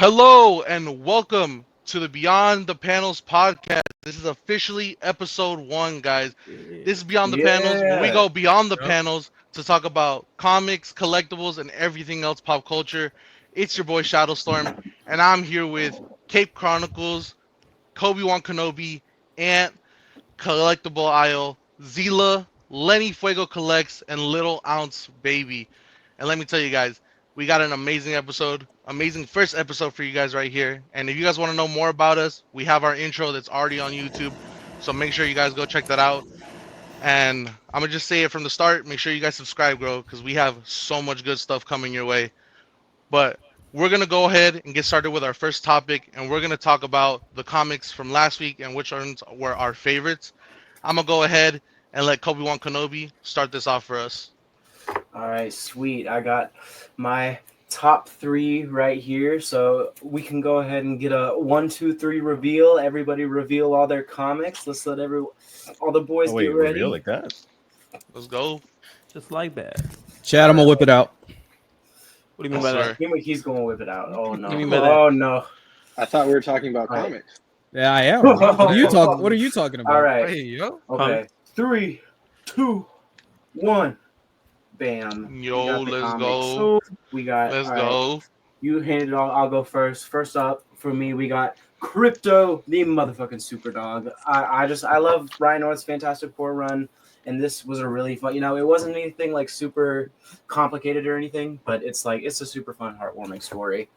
Hello and welcome to the Beyond the Panels podcast. This is officially episode 1, guys. This is Beyond the Panels, where we Yeah. go beyond the Yep. panels to talk about comics, collectibles, and everything else pop culture. It's your boy Shadowstorm, and I'm here with Cape Chronicles, Kobe-Wan Kenobi, Ant, Collectible Aisle, Zila, Lenny Fuego Collects, and Little Ounce Baby. And let me tell you guys, we got an amazing episode, amazing first episode for you guys right here. And if you guys want to know more about us, we have our intro that's already on YouTube. So make sure you guys go check that out. And I'm gonna just say it from the start. Make sure you guys subscribe, bro, because we have so much good stuff coming your way. But we're gonna go ahead and get started with our first topic, and we're gonna talk about the comics from last week and which ones were our favorites. I'm gonna go ahead and let Kobe-Wan Kenobi start this off for us. All right, sweet. I got my top 3 right here, so we can go ahead and get a 1, 2, 3 reveal. Everybody reveal all their comics. Let's let all the boys get ready. Reveal like that? Let's go. Just like that. Chad, I'm gonna whip it out. What do you mean by that? He's gonna whip it out. Oh no! You mean by that? Oh no! I thought we were talking about Right. comics. Yeah, I am. What are you talking? What are you talking about? All right. Hey, yo. Okay. 3, 2, 1. Bam. Yo, We got the let's comics. go. We got. Let's all right. go. You handed it all. I'll go first. First up for me, we got Crypto, the motherfucking super dog. I love Ryan North's Fantastic Four run, and this was a really fun. It wasn't anything like super complicated or anything, but it's a super fun, heartwarming story.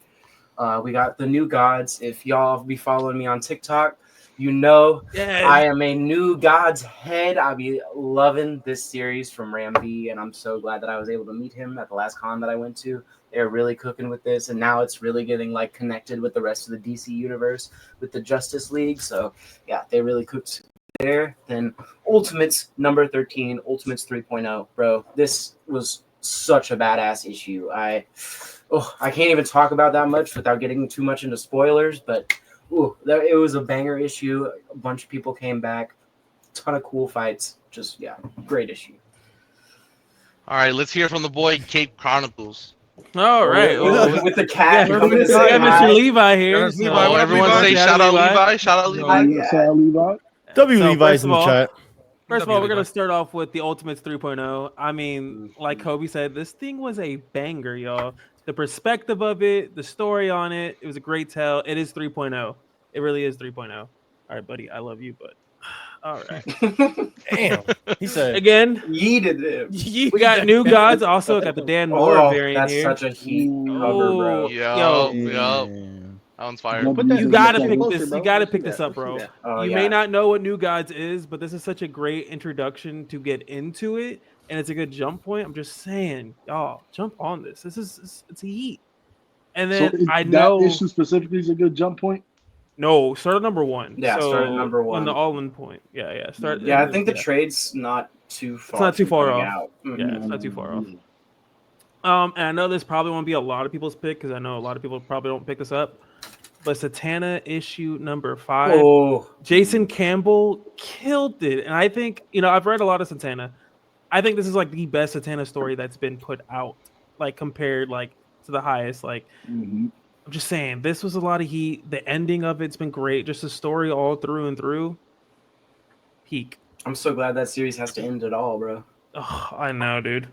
We got the New Gods. If y'all be following me on TikTok, I am a New Gods head. I'll be loving this series from Ram V, and I'm so glad that I was able to meet him at the last con that I went to. They're really cooking with this, and now it's really getting like connected with the rest of the DC universe with the Justice League. So yeah, they really cooked there. Then Ultimates number 13, Ultimates 3.0, bro. This was such a badass issue. I can't even talk about that much without getting too much into spoilers, but it was a banger issue. A bunch of people came back, ton of cool fights. Just great issue. All right, let's hear from the boy Cape Chronicles. All right. With the cat. Yeah, coming to we say got hi. Mr. Levi here. Yeah, so- Levi, what up, Everyone Levi? say shout out Levi. Shout out Levi. W So, Levi's first in of the all- chat. First of W all, we're Levi. going to start off with the Ultimates 3.0. I mean, like Kobe said, this thing was a banger, y'all. The perspective of it, the story on it, it was a great tell. It is 3.0. It really is 3.0. All right, buddy, I love you, but all right. Damn. He said. Again, Yeeted him. we got New Gods. Also got the Dan Moore variant that's here. such a heat cover, bro. Yup. That one's fire. Put that, You put gotta that pick closer, this. bro. You gotta Let's pick do this that. up, bro. Let's do Oh, You yeah. may not know what New Gods is, but this is such a great introduction to get into it, and it's a good jump point. I'm just saying, y'all, jump on this. It's a heat. And then I know that issue specifically is a good jump point. no start at number 1. Yeah, start at number on 1. the all-in point. Yeah. Start. Yeah, I think the trade's not too far. It's not too far coming off. out. Yeah, it's not too far off. And I know this probably won't be a lot of people's pick because I know a lot of people probably don't pick this up. But Satana issue number 5. Oh, Jason Campbell killed it. And I think, I've read a lot of Satana. I think this is like the best Satana story that's been put out, like compared like to the highest. Like I'm just saying, this was a lot of heat. The ending of it's been great. Just the story all through and through. Peak. I'm so glad that series has to end at all, bro. Oh, I know, dude.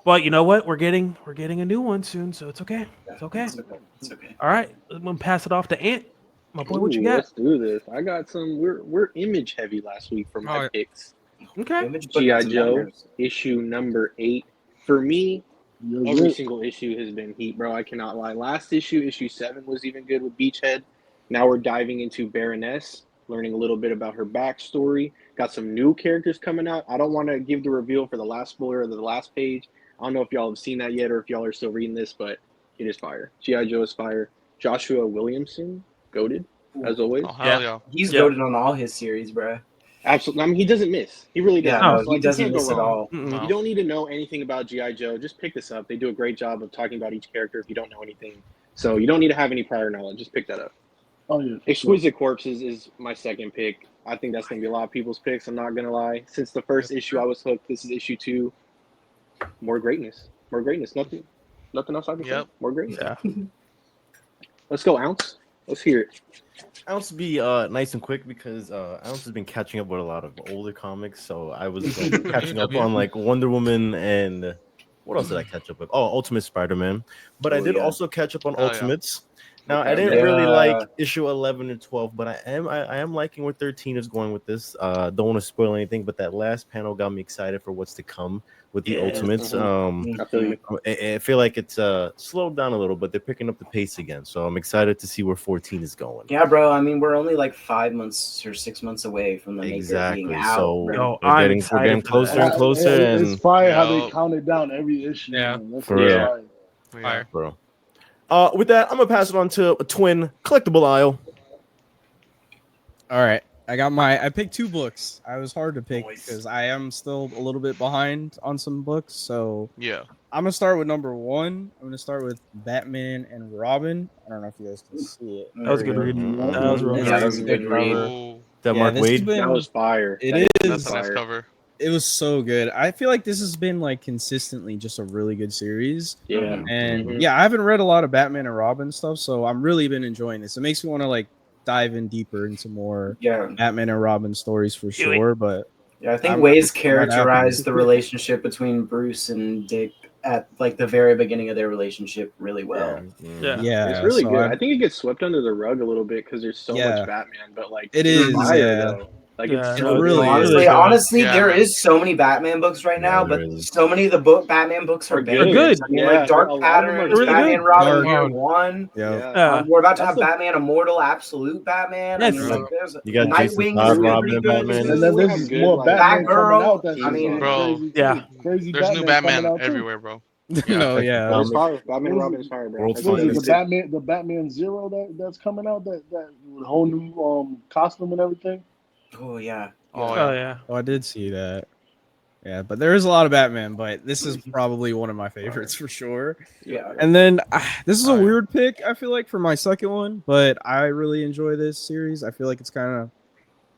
But you know what? We're getting a new one soon, so it's okay. It's okay. It's okay. All right, I'm gonna pass it off to Ant. My boy, what you Ooh, got? Let's do this. I got some. We're image heavy last week for my Oh, yeah. picks. Okay. Image, but G.I. it's Joe bangers. issue number 8. For me, every single issue has been heat, bro. I cannot lie. Last issue 7, was even good with Beachhead. Now we're diving into Baroness, learning a little bit about her backstory. Got some new characters coming out. I don't want to give the reveal for the last spoiler of the last page. I don't know if y'all have seen that yet or if y'all are still reading this, but it is fire. G.I. Joe is fire. Joshua Williamson, goated, as always. Oh, hell yeah. He's Yeah. goated on all his series, bro. Absolutely. I mean, he doesn't miss. He really doesn't. Yeah, miss. he Like, you doesn't can't go miss at wrong. all. Mm-mm. You don't need to know anything about G.I. Joe. Just pick this up. They do a great job of talking about each character if you don't know anything. So you don't need to have any prior knowledge. Just pick that up. Oh yeah. Exquisite Corpses is my second pick. I think that's going to be a lot of people's picks. I'm not going to lie. Since the first issue, I was hooked. This is issue 2. More greatness. More greatness. Nothing else I can say. Yep. More greatness. Yeah. Let's go, Ounce. Let's hear it. Ounce be nice and quick because Ounce has been catching up with a lot of older comics. So I was catching up on like Wonder Woman and what else did I catch up with? Oh, Ultimate Spider-Man. But I did also catch up on Oh, yeah. Ultimates. Now I Okay. didn't really like issue 11 and 12, but I am liking where 13 is going with this. Don't want to spoil anything, but that last panel got me excited for what's to come with the Ultimates. I feel you. I feel like it's slowed down a little, but they're picking up the pace again. So I'm excited to see where 14 is going. Yeah, bro. I mean, we're only like 5 months or 6 months away from the maker Exactly. being out. So bro. we're getting closer and closer. It's And fire how Yo. they counted down every issue. Yeah. Man. That's For real. fire. Yeah. bro. With that, I'm gonna pass it on to a twin collectible aisle. All right. I picked 2 books. I was hard to pick because I am still a little bit behind on some books. So Yeah. I'm gonna start with number 1. I'm gonna start with Batman and Robin. I don't know if you guys can see it. That was good reading. That was real Yeah, that good. was a good read. Ooh, That Yeah, Mark this has Wade. been- That was fire. It that's is. a nice cover. It was so good. I feel like this has been like consistently just a really good series. Yeah. And Mhm. yeah, I haven't read a lot of Batman and Robin stuff, so I'm really been enjoying this. It makes me want to like dive in deeper into more Yeah. Batman and Robin stories for sure. But Yeah, I think I'm Waze right characterized the relationship between Bruce and Dick at like the very beginning of their relationship really well. Yeah. yeah, It's really so good. I think it gets swept under the rug a little bit because there's so Yeah. much Batman, but like It it's is, fire, yeah. though. Like Yeah. it's It so really good. is. Really good. Honestly, Yeah, there man. is so many Batman books right now, there but is. so many of the Batman books are Are better. good. I mean, Yeah, like Dark a lot of them are Patterns, really Batman good. Robin Dark- Year One. yeah. Yeah. We're about to have That's the- Batman Immortal Absolute Batman. I Yes. mean, like there's You got Jason Nightwing Todd, is Robin, pretty and good. Batman. And too. then We there's have just good, more like, Batman Batgirl. coming out. That's I mean, Bro, crazy. yeah. Too. Crazy There's new Batman coming Batman out too. everywhere, bro. No, yeah. It's fire. Batman and Robin is fire, bro. World That's What is fire. it, the Batman Zero that's coming out, that whole new costume and everything? Oh yeah. Oh, Oh yeah. yeah. Oh, I did see that. Yeah, but there is a lot of Batman, but this is probably one of my favorites for sure. Yeah. And then this is a Oh, yeah. weird pick, I feel like, for my second one, but I really enjoy this series. I feel like it's kind of,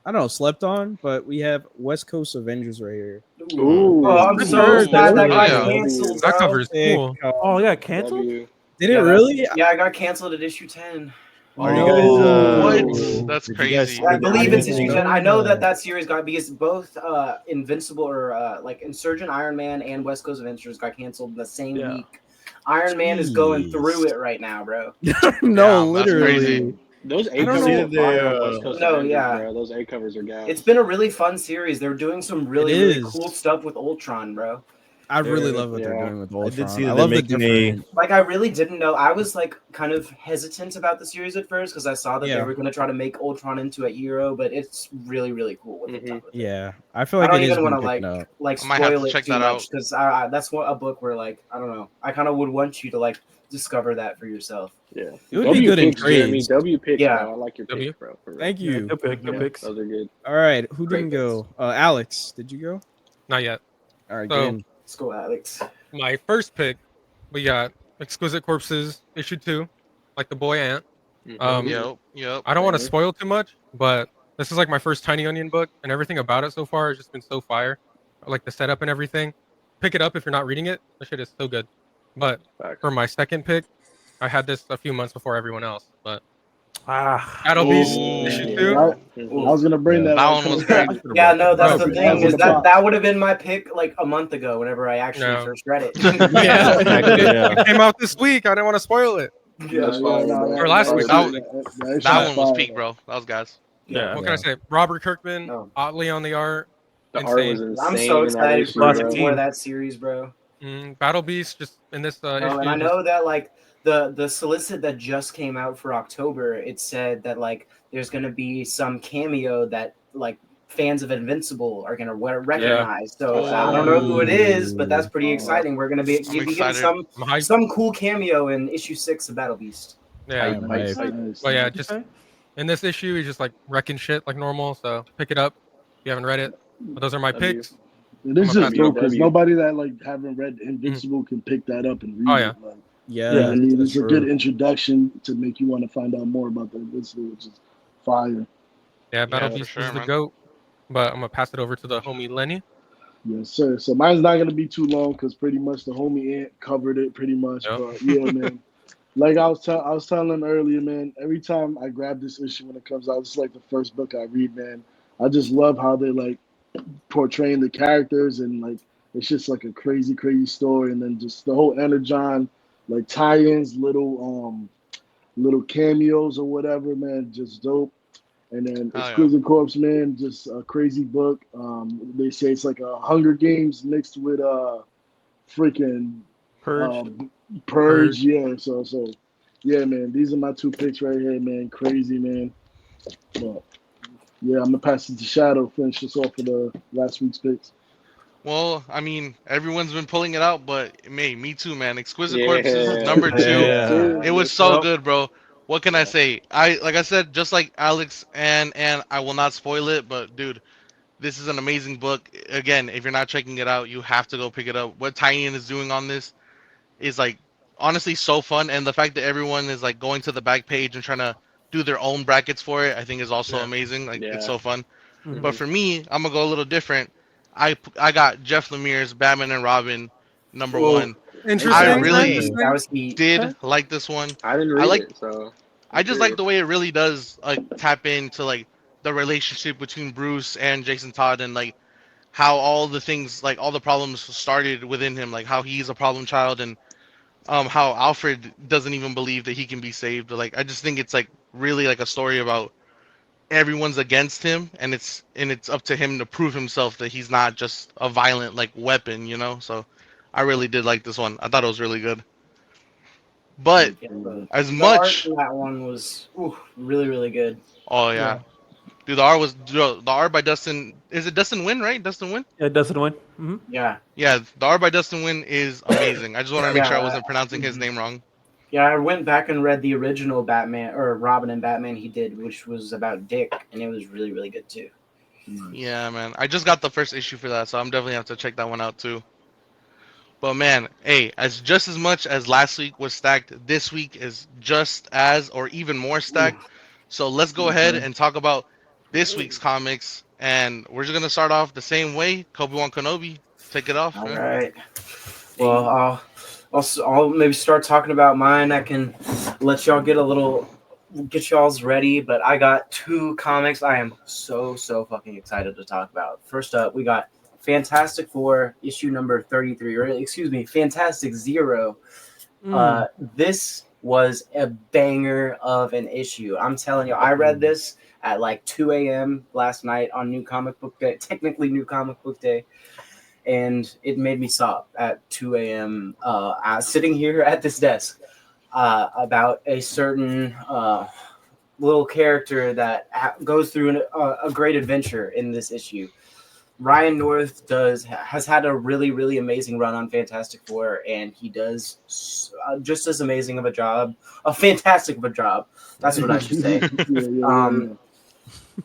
I don't know, slept on, but we have West Coast Avengers right here. Ooh. Oh, I'm Good so nerd. sad that Oh, got yeah. canceled. That bro. cover is cool. Oh, yeah, canceled? W. Did it Yeah, really? Yeah, I got canceled at issue 10. Are No. you guys? What? That's did you guys crazy. see I the believe it's Batman issue thing? 10. I know that series got because both Invincible or like Insurgent Iron Man and West Coast Avengers got canceled in the same Yeah. week. Iron Man is going Jeez. through it right now, bro. No, Damn, that's literally. crazy. Those A I don't covers know are if they, fire on West Coast No, Avengers, yeah. bro. Those A covers are gas. It's been a really fun series. They're doing some really, It really is. cool stuff with Ultron, bro. I really love what they're Yeah. doing with I did Ultron. see that I they're love the making a- different. Like, I really didn't know. I was like kind of hesitant about the series at first because I saw that they Yeah. were going to try to make Ultron into a hero, but it's really, really cool what they've done with it. Yeah, I feel I like don't it is even want been to picking up. like I might have spoil to it check too that much out. because that's what a book where like I don't know. I kind of would want you to like discover that for yourself. Yeah. It would be good in picks, Jeremy. trades. W picks, Yeah. bro. I like your W. picks, bro. For real. Thank you. Good pick. Good Yeah. picks. Those are good. All right, who Great didn't go? Alex, did you go? Not yet. All right, So- get in. Let's go, Alex. My first pick, we got Exquisite Corpses issue 2, like the boy ant. Yep. I don't want to spoil too much, but this is like my first Tiny Onion book, and everything about it so far has just been so fire. I like the setup and everything. Pick it up if you're not reading it. The shit is so good. But Facts. for my second pick, I had this a few months before everyone else. But Ah. Battle Beast Ooh. issue Yeah. 2. I was gonna bring Yeah. that. That one was crazy. Yeah, no, that's Bro, the thing is that's- that would have been my pick like a month ago whenever I actually No. first read it. Yeah. Yeah. It came out this week. I didn't want to spoil it. That's fire, bro. Or last week. That one was peak, bro. That was guys. Yeah. What can I say? Robert Kirkman, Oh. Otley on the art. The art was Insane. insane. I'm so in that excited issue, for bro. more of that series, bro. Battle Beast just in this issue. And I know that like the solicit that just came out for October, it said that like there's gonna be some cameo that like fans of Invincible are gonna recognize. So I don't know who it is, but that's pretty exciting. We're gonna be getting excited. I'm hyped. some cool cameo in issue 6 of Battle Beast. Yeah. I'm hyped. Nice. But yeah, just Okay. in this issue, he's just like wrecking shit like normal. So pick it up if you haven't read it. But those are my W. picks. And it's I'm a just dope because W. nobody that like haven't read Invincible can pick that up and read Oh, yeah. it. Like, Yeah, yeah, I mean, that's it's a true. good introduction to make you want to find out more about the Invincible, which is fire. Yeah, Battle for Beast sure, is the man. GOAT. But I'm gonna pass it over to the homie Lenny. Yes, sir. So mine's not gonna be too long because pretty much the homie Ant covered it pretty much. Yep. But yeah, man. Like I was telling them earlier, man. Every time I grab this issue when it comes out, it's like the first book I read, man. I just love how they like portraying the characters and like it's just like a crazy, crazy story. And then just the whole Energon like tie-ins, little cameos or whatever, man, just dope. And then Oh yeah. Exquisite Corpse, man, just a crazy book. They say it's like a Hunger Games mixed with freaking Purge. Purge. Yeah, so yeah, man, these are my two picks right here, man. Crazy, man. But yeah, I'm gonna pass it to Shadow. Finish this off for the last week's picks. Well, I mean, everyone's been pulling it out, but me too, man. Exquisite Corpses Yeah. number two. Yeah. It was so Yep. good, bro. What can I say? Like I said, just like Alex and I will not spoil it, but dude, this is an amazing book. Again, if you're not checking it out, you have to go pick it up. What Tynion is doing on this is like honestly so fun, and the fact that everyone is like going to the back page and trying to do their own brackets for it, I think is also Yeah. amazing. Like it's Yeah. so fun. Mhm. But for me, I'm gonna go a little different. I got Jeff Lemire's Batman and Robin number Oh, one. I Interesting. really that was heat. did like this one. I didn't I read like it, so I I'm just like curious. the way it really does like tap into like the relationship between Bruce and Jason Todd and like how all the things like all the problems started within him, like how he's a problem child and how Alfred doesn't even believe that he can be saved. Like I just think it's like really like a story about everyone's against him and it's up to him to prove himself that he's not just a violent like weapon, you know? So I really did like this one. I thought it was really good. But Yeah, but as the art much in that one was really, really good. oh yeah. Yeah. Dude, the art was the art by Dustin. Is it Dustin Win, right? Dustin Win? Yeah, Dustin win. Hmm. Yeah, Yeah, the art by Dustin Win is amazing. I just wanted to make sure I yeah, wasn't pronouncing his mhm. name wrong. Yeah. I went back and read the original Batman or Robin and Batman he did, which was about Dick, and it was really, really good too. Yeah, man. I just got the first issue for that, so I'm definitely have to check that one out too. But man, hey, as just as much as last week was stacked, this week is just as or even more Ooh, stacked. So let's go ahead okay. and talk about this week's comics, and we're just gonna start off the same way. Kobe-Wan Kenobi, take it off, All man. right. Well, I'll maybe start talking about mine. I can let y'all get y'all's ready. But I got two comics I am so fucking excited to talk about. First up, we got Fantastic Four issue number 33, or excuse me, Fantastic Zero. This was a banger of an issue. I'm telling you, I read this at like 2 a.m. last night on New Comic Book Day, technically New Comic Book Day. And it made me sob at 2 a.m. Sitting here at this desk about a certain little character that goes through a great adventure in this issue. Ryan North has had a really amazing run on Fantastic Four, and he does just as amazing of a job, a fantastic of a job. That's what I should say. Yeah.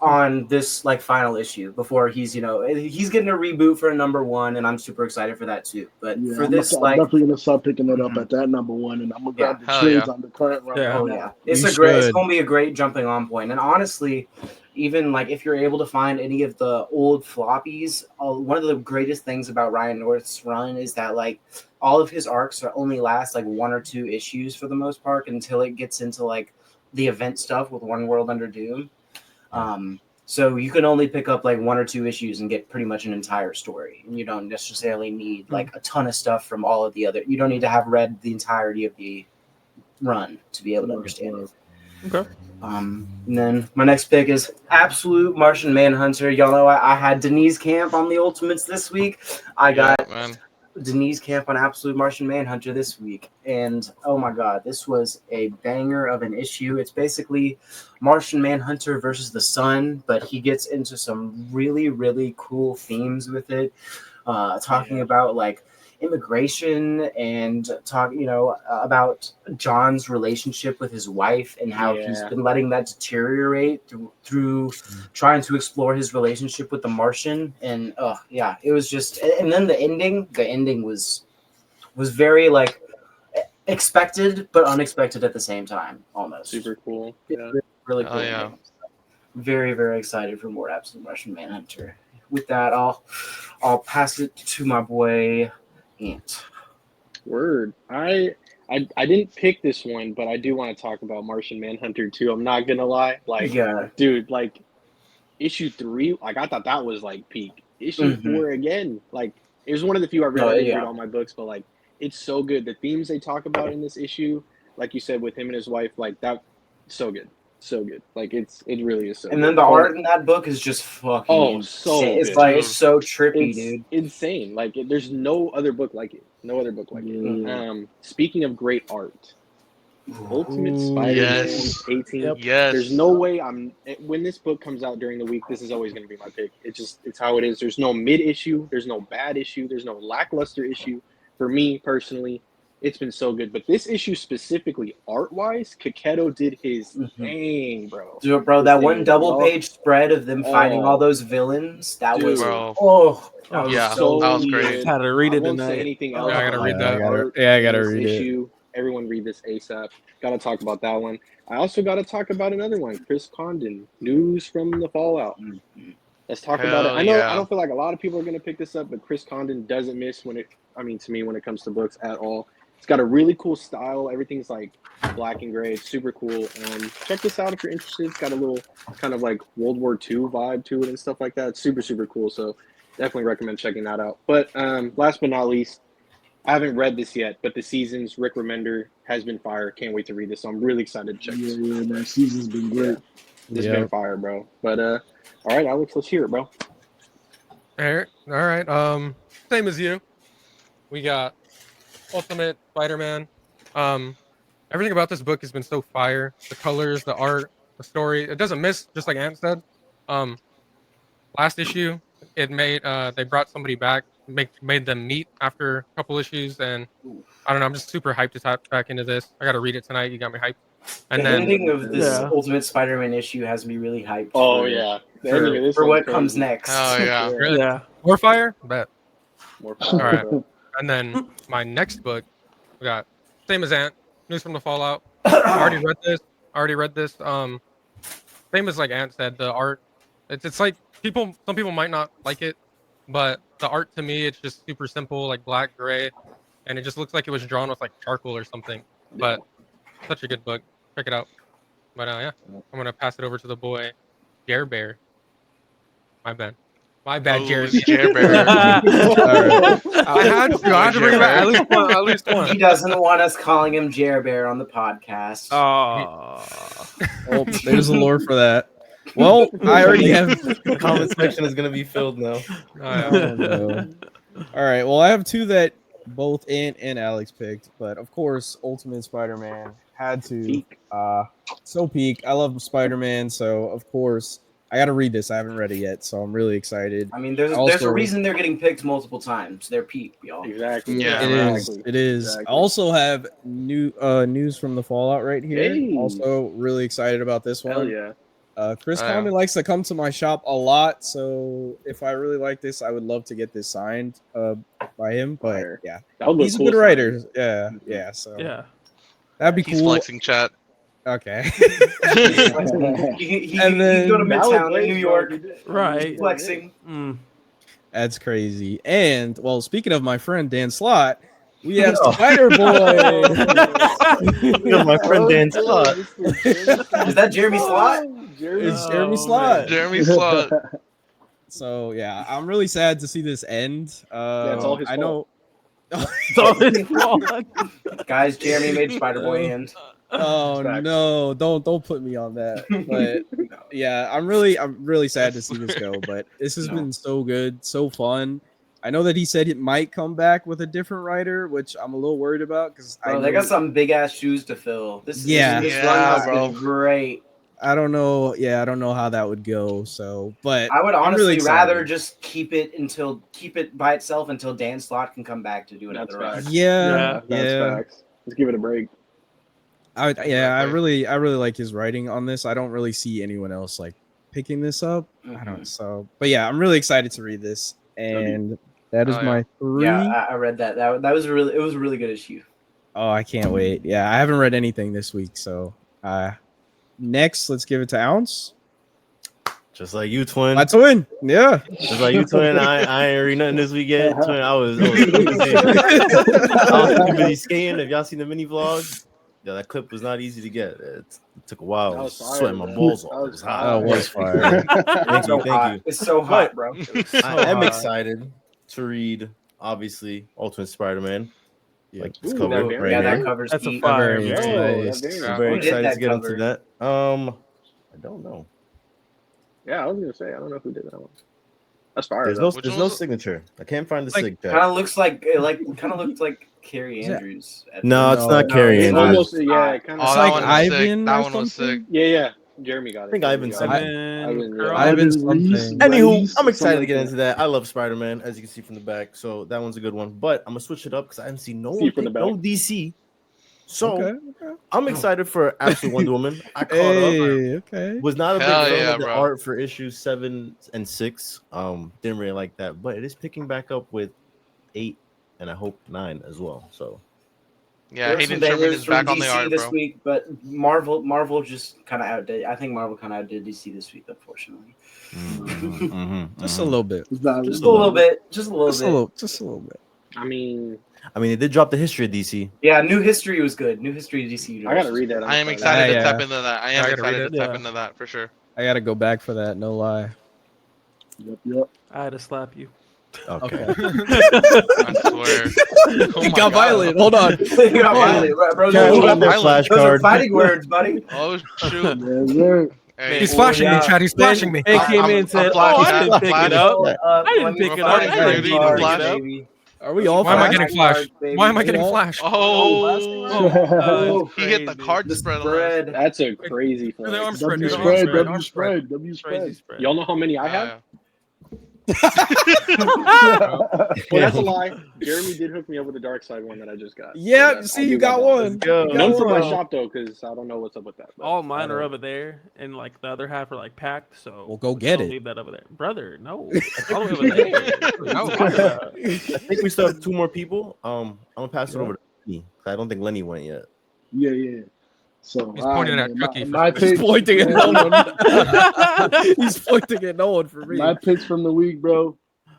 On this like final issue before he's getting a reboot for a number one, and I'm super excited for that too. But Yeah, for I'm this, definitely gonna start picking it up Mhm. at that number one, and I'm gonna grab the Hell trades yeah. on the current run. Yeah. oh right yeah, now. it's You gonna should. be a great jumping on point. And honestly, even like if you're able to find any of the old floppies, one of the greatest things about Ryan North's run is that like all of his arcs are only last like one or two issues for the most part until it gets into like the event stuff with One World Under Doom. So you can only pick up like one or two issues and get pretty much an entire story, and you don't necessarily need like a ton of stuff from all of the other. You don't need to have read the entirety of the run to be able to understand it. Okay. And then my next pick is Absolute Martian Manhunter. Y'all know I had Denise Camp on the Ultimates this week. I got man. Denise Camp on Absolute Martian Manhunter this week. And oh my god, this was a banger of an issue. It's basically Martian Manhunter versus the Sun, but he gets into some really cool themes with it. Talking about like immigration and about John's relationship with his wife and how he's Yeah. been letting that deteriorate through trying to explore his relationship with the Martian. And yeah, it was just, and then the ending was very like expected but unexpected at the same time, almost. Super cool. Yeah. Really cool. Oh, yeah. ending. Very excited for more Absolute Martian Manhunter. With that, I'll pass it to my boy Ant. Word. I I didn't pick this one, but I do want to talk about Martian Manhunter too. I'm not gonna lie, like, Yeah. dude, like issue 3, like I thought that was like peak. Issue 4 again, like it was one of the few I read. I didn't read all my books, but like it's so good. The themes they talk about in this issue, like you said, with him and his wife, like that, so good, so good. Like it really is so. And good. then the art in that book is just fucking. So it's good. like it's so trippy, It's dude. insane. Like there's no other book like it. No other book like it. Speaking of great art, Ultimate Spider-Man Yes. 18. Yes. There's no way when this book comes out during the week, this is always going to be my pick. It's how it is. There's no mid issue. There's no bad issue. There's no lackluster issue. For me personally, it's been so good. But this issue specifically, art-wise, Kaketo did his thing, bro. Dude, bro, that one double-page spread of them fighting all those villains, that was bro. that was Yeah, so that was good. great. Had to read it I won't say tonight. anything else. Yeah, I gotta read that. I gotta read it. Issue. Everyone read this ASAP. Gotta talk about that one. I also gotta talk about another one, Chris Condon, News from the Fallout. Let's talk about it. I know I don't feel like a lot of people are gonna pick this up, but Chris Condon doesn't miss when it comes to books at all. It's got a really cool style. Everything's like black and gray. It's super cool. Check this out if you're interested. It's got a little kind of like World War II vibe to it and stuff like that. It's super, super cool. So definitely recommend checking that out. But last but not least, I haven't read this yet, but the Seasons, Rick Remender, has been fire. Can't wait to read this. So I'm really excited to check this. Yeah, man. Season's been great. It's been fire, bro. But all right, Alex, let's hear it, bro. All right. Same as you. We got Ultimate Spider-Man. Everything about this book has been so fire. The colors, the art, the story. It doesn't miss, just like Ant said. Last issue, it made they brought somebody back, made them meet after a couple issues, and I don't know. I'm just super hyped to tap back into this. I got to read it tonight. You got me hyped. And the then ending of this Ultimate Spider-Man issue has me really hyped. Oh yeah, for what comes next. Oh yeah, really? Yeah. More fire. Bet. More All fire. right. Bro. And then my next book, we got same as Ant, News from the Fallout. I already read this. Same as like Ant said, the art. It's like some people might not like it, but the art to me, it's just super simple, like black, gray, and it just looks like it was drawn with like charcoal or something. But such a good book. Check it out. But yeah, I'm gonna pass it over to the boy, Jer Bear. My bad, Jer. Jer Bear. I had to bring back at least one. He doesn't want us calling him Jer Bear on the podcast. Oh, there's a lore for that. Well, I already have. The comment section is gonna be filled now. Oh, no. All right. Well, I have two that both Ant and Alex picked, but of course, Ultimate Spider-Man had to. Peak. So peak. I love Spider-Man, so of course I got to read this. I haven't read it yet, so I'm really excited. I mean, there's a reason they're getting picked multiple times. They're peak, y'all. Exactly. Yeah, It is. Exactly. I also have news from the Fallout right here. Hey. Also, really excited about this one. Hell yeah. Chris Condon likes to come to my shop a lot, so if I really like this, I would love to get this signed by him. But yeah, he's a good writer. Yeah. So Yeah. that'd be He's cool. flexing, chat. Okay. He And then- go to Midtown in New York, Right. flexing. That's crazy. And well, speaking of my friend Dan Slott, we have Spider Boy. My friend Dan Scott. Is that Jeremy Slott? It's Jeremy Slott. Jeremy Slott. So yeah, I'm really sad to see this end. it's all his I know. It's all his fault. Guys, Jeremy made Spider Boy end. Oh Facts. no! Don't put me on that. But yeah, I'm really sad to see this go. But this has been so good, so fun. I know that he said it might come back with a different writer, which I'm a little worried about because They got some big ass shoes to fill. This run has been great. I don't know. Yeah, I don't know how that would go. So, but I would I'm honestly really rather excited. just keep it by itself until Dan Slott can come back to do another run. facts. Yeah. That's facts. Let's give it a break. I really like his writing on this. I don't really see anyone else like picking this up. I don't. So, but yeah, I'm really excited to read this, and that is my 3. Yeah, I read that. That was it was a really good issue. Oh, I can't wait. Yeah, I haven't read anything this week, so next let's give it to Ounce. Just like you, twin. My twin. Yeah. Just like you, twin. I ain't read nothing this weekend, twin. I was too busy skating. Have y'all seen the mini vlog? Yeah, that clip was not easy to get. It took a while. I was sweating my balls off. It was hot. That was fire. Thank you, thank you. It's so hot, bro. I am excited to read, obviously, Ultimate Spider-Man. Like this cover right that covers. That's a fire. Very nice. nice. I'm very excited to get into that. I don't know. Yeah, I was gonna say I don't know who did that one. That's fire. There's no signature. I can't find the sig tag. Kind of looks like kind of looked like Carrie Andrews. No, it's not Carrie It's Andrews. almost yeah. Kind Oh, of It's that like one was Ivan sick. That or one was sick. something. yeah. Jeremy got it. I think Ivan said that. Ivan something. Anywho, I'm excited to get into that. I love Spider-Man, as you can see from the back, so that one's a good one. But I'm gonna switch it up because I haven't seen no DC. So I'm excited for Absolute Wonder Woman. I caught up. Okay. Was not a big Hell fan yeah, of the bro. art for issues 7 and 6. Didn't really like that, but it is picking back up with 8 and I hope 9 as well. So Yeah, Hayden Sherman is back on the art, this bro. week, but Marvel just kind of outdid. I think Marvel kind of outdid DC this week, unfortunately. Just a little bit. Just a little bit. Just a little bit. Just a little bit. I mean, they did drop the history of DC. Yeah, New History was good. New History of DC Universe. I gotta read that. I am excited to Yeah. tap into that. I am excited to tap into that for sure. I gotta go back for that. No lie. Yep. I had to slap you. Okay. I swear. Oh He my got God. violent. Hold on. You got violent, bro. Karen, Those got their are fighting words, buddy. Oh shoot. Yes, sir. Hey, He's flashing me, Chad. He's flashing me. They came in and said, "Oh, I didn't pick it up. I didn't pick it up. I didn't pick it up." Are we all Why am I flashed? getting flashed? Why am I getting flashed? Oh, he hit the card spread. That's a crazy Do the flag. arm spread. W Do the arm spread, spread. W Arm spread. spread, W Crazy spread. spread. Y'all know how many I have? Yeah. Well, that's a lie. Jeremy did hook me up with the dark side one that I just got. Yeah, So see, I you do got that. one. go. You got None for my one. shop though, because I don't know what's up with that. but- All mine are over there, and like the other half are like packed. So Well, go get don't it. Leave that over there, brother. No, all the way over there. No, I think we still have 2 more people. I'm gonna pass it over to Lenny. I don't think Lenny went yet. Yeah. So He's pointing at man, Chucky. my He's picks, pointing at no man, one. He's pointing at no one for me. my picks from the week, bro.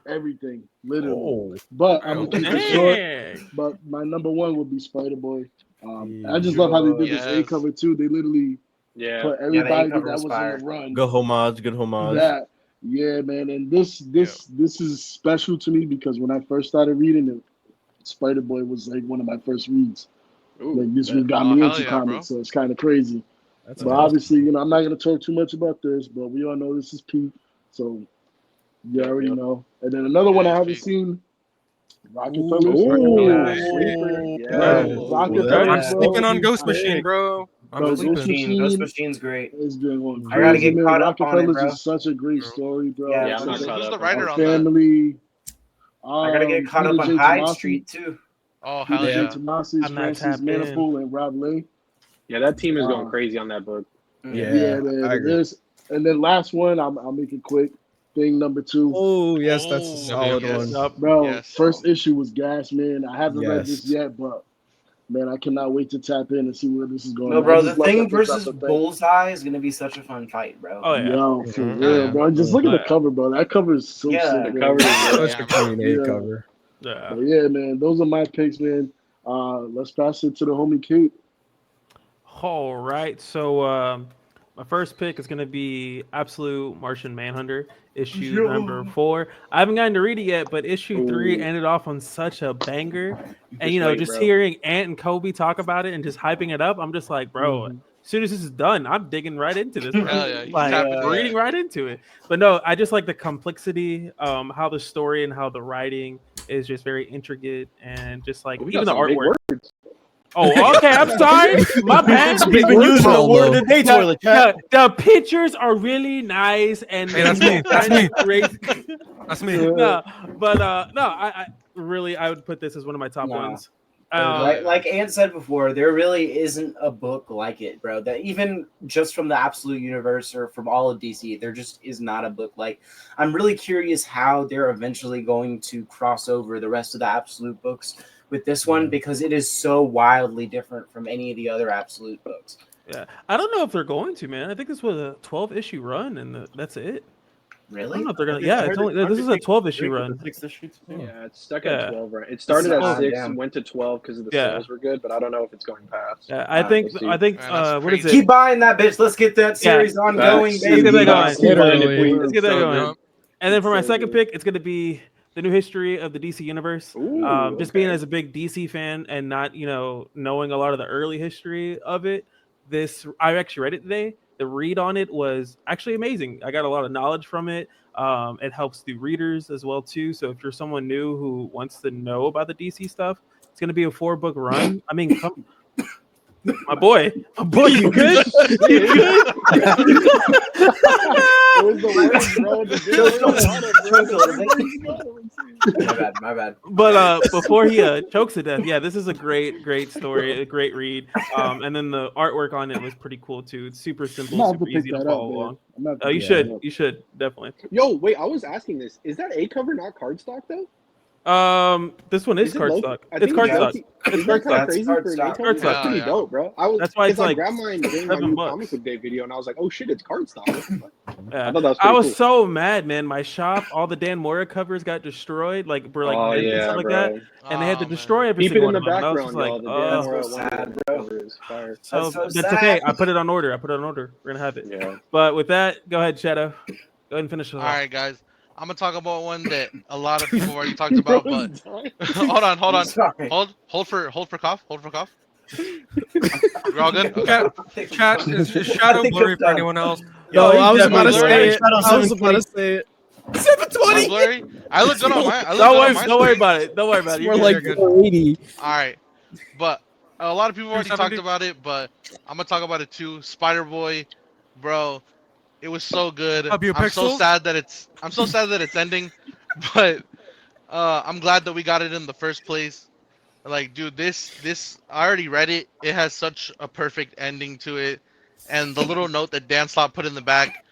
Everything, literally. Oh. But I'm gonna keep it short. Dang. But my number one would be Spider Boy. I just Yeah. love how they did this A Yes. cover too. They literally Yeah. put the A everybody cover that was was fire. in the run. Good homage. That, yeah, man. And this is special to me because when I first started reading it, Spider Boy was like one of my first reads. Ooh, Like this yeah. one got Oh, me hell into yeah, comics, bro. so it's kind of crazy. That's But awesome. obviously, I'm not gonna talk too much about this, but we all know this is Pete, so you already know. And then another one I haven't Pete. seen, Rockefellers. Ooh. I'm sleeping on Ghost Machine, bro. I'm Bro, sleeping. Ghost Machine's great. It's been going I gotta crazy, get man. caught up on it, Rockefellers bro. is such a great story, bro. Yeah, Yeah, It's I'm not such caught Who's up. the writer a on that? family. I gotta get caught up Peter on J. Hyde Tomasi, Street too. Oh hell Peter J. yeah. Tomasi, I'm not Francis tapped in. Manifold, and Rob Lane. Yeah, that team is going crazy on that book. Yeah, man. I agree. And then last one, I'll make it quick. Thing number 2. Oh, yes, that's a Oh, solid yes. one. Bro, Yes. first issue was gas, man. I haven't read this Yes. yet, but man, I cannot wait to tap in and see where this is going. No, I bro, just the love Thing that they dropped versus the Thing. Bullseye is gonna be such a fun fight, bro. Oh yeah. Yo, for Mhm. real, bro. Just look at Oh, the yeah. cover, bro. That cover is so Yeah. sick. The man. cover is Such Yeah, a clean A Yeah. cover. Yeah. But yeah, man, those are my picks, man. Let's pass it to the homie Kate. All right. So my first pick is gonna be Absolute Martian Manhunter, issue number 4. I haven't gotten to read it yet, but issue 3 ended off on such a banger. And wait, just bro. hearing Ant and Kobe talk about it and just hyping it up, I'm just like, bro, as soon as this is done, I'm digging right into this. Bro. Hell yeah, he's Like tapping in. reading right into it. But no, I just like the complexity, how the story and how the writing is just very intricate and just like We even got the some big artwork. Oh, okay. I'm sorry. My bad. We've been using the word of the day toilet, chat. The pictures are really nice and Hey, that's me. That's me. great. That's me. no, but no, I really I would put this as one of my top Nah. ones. Like Ant said before, there really isn't a book like it, bro. That even just from the Absolute Universe or from all of DC, there just is not a book like. I'm really curious how they're eventually going to cross over the rest of the Absolute books with this one because it is so wildly different from any of the other Absolute books. Yeah, I don't know if they're going to, man. I think this was a 12 issue run, and that's it. I Really? don't know if they're gonna. Yeah, it's only this is a 12 issue run. Yeah, it's stuck Yeah. at 12 right. It started Oh, at 6 damn. and went to 12 because of the Yeah. sales were good, but I don't know if it's going past. Yeah, We'll see. I think Man, that's what is crazy. it? Keep buying that bitch. Let's get that series ongoing, Facts. baby. Let's get that going. Facts. Keep buying it, Literally. please. Let's get that So going. good. And then for my So second good. pick, it's gonna be the new history of the DC universe. Ooh, Just being okay. as a big DC fan and not knowing a lot of the early history of it. I actually read it today. The read on it was actually amazing. I got a lot of knowledge from it. It helps the readers as well too. So if you're someone new who wants to know about the DC stuff, it's gonna be a 4-book run. I mean, my boy, you good? You good? It was the worst, bro. My bad. But before he chokes to death, yeah, this is a great story, a great read. And then the artwork on it was pretty cool too. It's super I'm simple, gonna have to super pick easy to that follow up, man. along. I'm gonna have to You pick that should, up. you should definitely. Yo, wait, I was asking this. Is that A cover not cardstock though? This one is Is it low- cardstock. I It's think cardstock. low-key- It's Isn't that kind cardstock. of crazy for an A Cardstock. cover? Cardstock. That's pretty Yeah. dope, bro. That's why it's 'cause I like grabbed mine during my new $7. comic book day video, and I was like, oh shit, it's cardstock. Yeah. I thought that was I pretty was cool. so mad, man. My shop, all the Dan Mora covers got destroyed, like Oh bent and yeah, stuff like bro. that, and they had to Oh, destroy every Keep it single in one the of them. And I was just background, like, y'all. The Dan That's Mora so Wonder sad, Woman bro. cover is fire. so That's so that's sad. okay. I put it on order. We're gonna have it. Yeah. But with that, go ahead, Shadow. Go ahead and finish it All off. right, guys. I'm gonna talk about one that a lot of people already talked about, but hold on. I'm sorry. Hold for cough. We're all good. Okay. Chat is Shadow think blurry it's for done. anyone else? Yo, I was about to definitely say blurry. it. I was about to say it. Am I 720. blurry? I look good on mine. Don't worry about it. Don't worry about It's it. more You're like good. 480. All right, but a lot of people already talked 270? about it, but I'm gonna talk about it too. Spider Boy, bro, it was so good. Up your I'm so pixels? sad that it's ending, but I'm glad that we got it in the first place. Like, dude, this I already read it. It has such a perfect ending to it, and the little note that Dan Slott put in the back,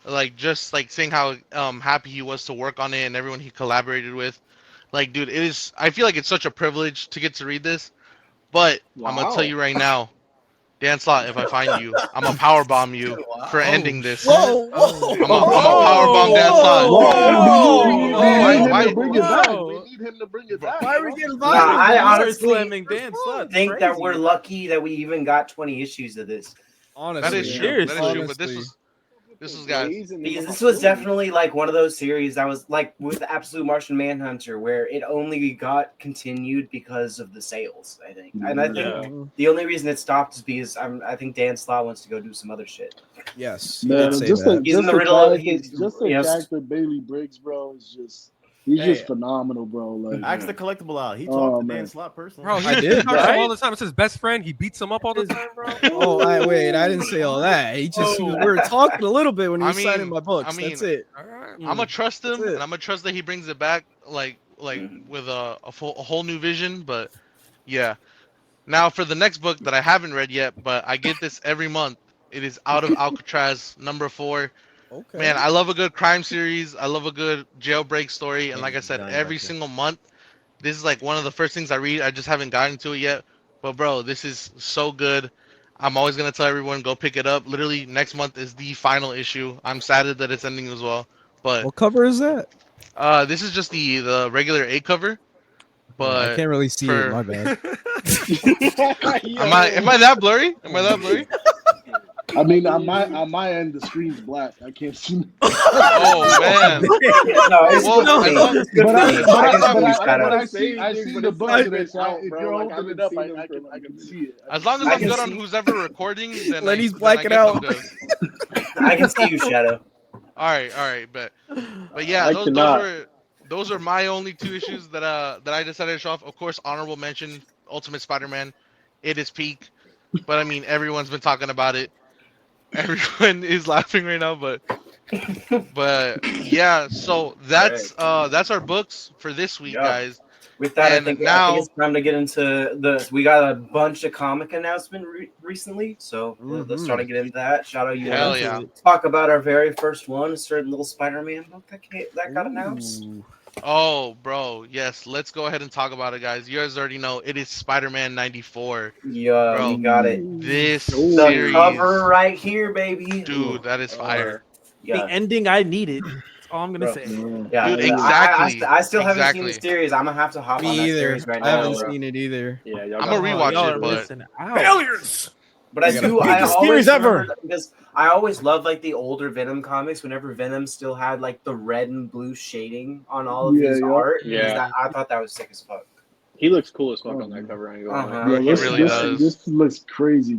like just like saying how happy he was to work on it and everyone he collaborated with. Like, dude, it is. I feel like it's such a privilege to get to read this. But I'm gonna tell you right now, Dan Slott, if I find you, I'm gonna power bomb you for ending this. Whoa, I'm a power bomb Dan Slott. We need him to bring it back. Whoa. We need him to bring it back. Why are we bro. getting Nah, violent? I You are honestly slamming Dan Slott. think that Crazy. we're lucky that we even got 20 issues of this. Honestly, That is true. Seriously. That is true. But this was guys. Because this was definitely like one of those series that was like with Absolute Martian Manhunter, where it only got continued because of the sales, I think. And I think Yeah. the only reason it stopped is because I think Dan Slott wants to go do some other shit. Yes, Man, I'd say just that. He's in the a riddle of- character, he's- just a yes. character Bailey Briggs, bro, is just he's Hey. just phenomenal, bro. Like Ask the collectible aisle. He Oh, talked to man. Dan Slott personally. Bro, I he did, talks to him right? all the time. It's his best friend. He beats him up all the time, bro. Oh, I didn't say all that. We were talking a little bit when he I was mean- signing my books. I mean- That's it. All right. I'm gonna trust him, That's it. and I'm gonna trust that he brings it back, like with a whole new vision. But yeah. Now for the next book that I haven't read yet, but I get this every month. It is Out of Alcatraz #4. Okay. Man, I love a good crime series. I love a good jailbreak story. And like I said, every single month, this is like one of the first things I read. I just haven't gotten to it yet. But bro, this is so good. I'm always gonna tell everyone go pick it up. Literally next month is the final issue. I'm saddened that it's ending as well. But What cover is that? this is just the regular A cover. But I can't really see for- it. My bad. am I that blurry? Am I that blurry? I mean, on my end, the screen's black. I can't see. Oh man. No, it's Well, good for I me. love- It's good But for I, me. but I, I can but see you, I, Shadow. but I see But the it's book not today, been so out, if bro. you're Like, I opening it haven't up, seen I them for, can like, see it. As long as I I'm can good on see- who's ever recording, then Lenny's then blacking guess I'm out. good. I can see you, Shadow. All right, but yeah, I those cannot. those are my only 2 issues that I decided to show off. Of course, honorable mention, Ultimate Spider-Man. It is peak, but I mean everyone's been talking about it. Everyone is laughing right now, but yeah. So that's our books for this week, Yeah. guys. With that, And I now- think it's time to get into the. We got a bunch of comic announcement recently, so let's try to get into that. Shadow, you Hell want yeah. to talk about our very first one, a certain little Spider-Man book that got announced? Oh, bro, yes. Let's go ahead and talk about it, guys. You guys already know it is Spider-Man 94. Yeah, Bro. we got it. This The series, cover right here, baby. dude, that is fire. The Yeah. ending I needed. It's all I'm gonna Bro. say. Yeah, Dude, yeah. exactly. I still haven't seen the Exactly. series. I'm gonna have to hop on Me that either. series right I now. haven't Bro. seen it either. Yeah, y'all I'm got gonna Oh, rewatch y'all it, are but missing out. Failures. But I They got do. the I biggest always series ever. remember because I always loved like the older Venom comics. Whenever Venom still had like the red and blue shading on all of his Yeah. art, Yeah. that, I thought that was sick as fuck. He looks cool as fuck Oh, on that man. cover. I ain't gonna lie. Uh-huh. Yo, he Yeah, really yeah. does. This looks crazy,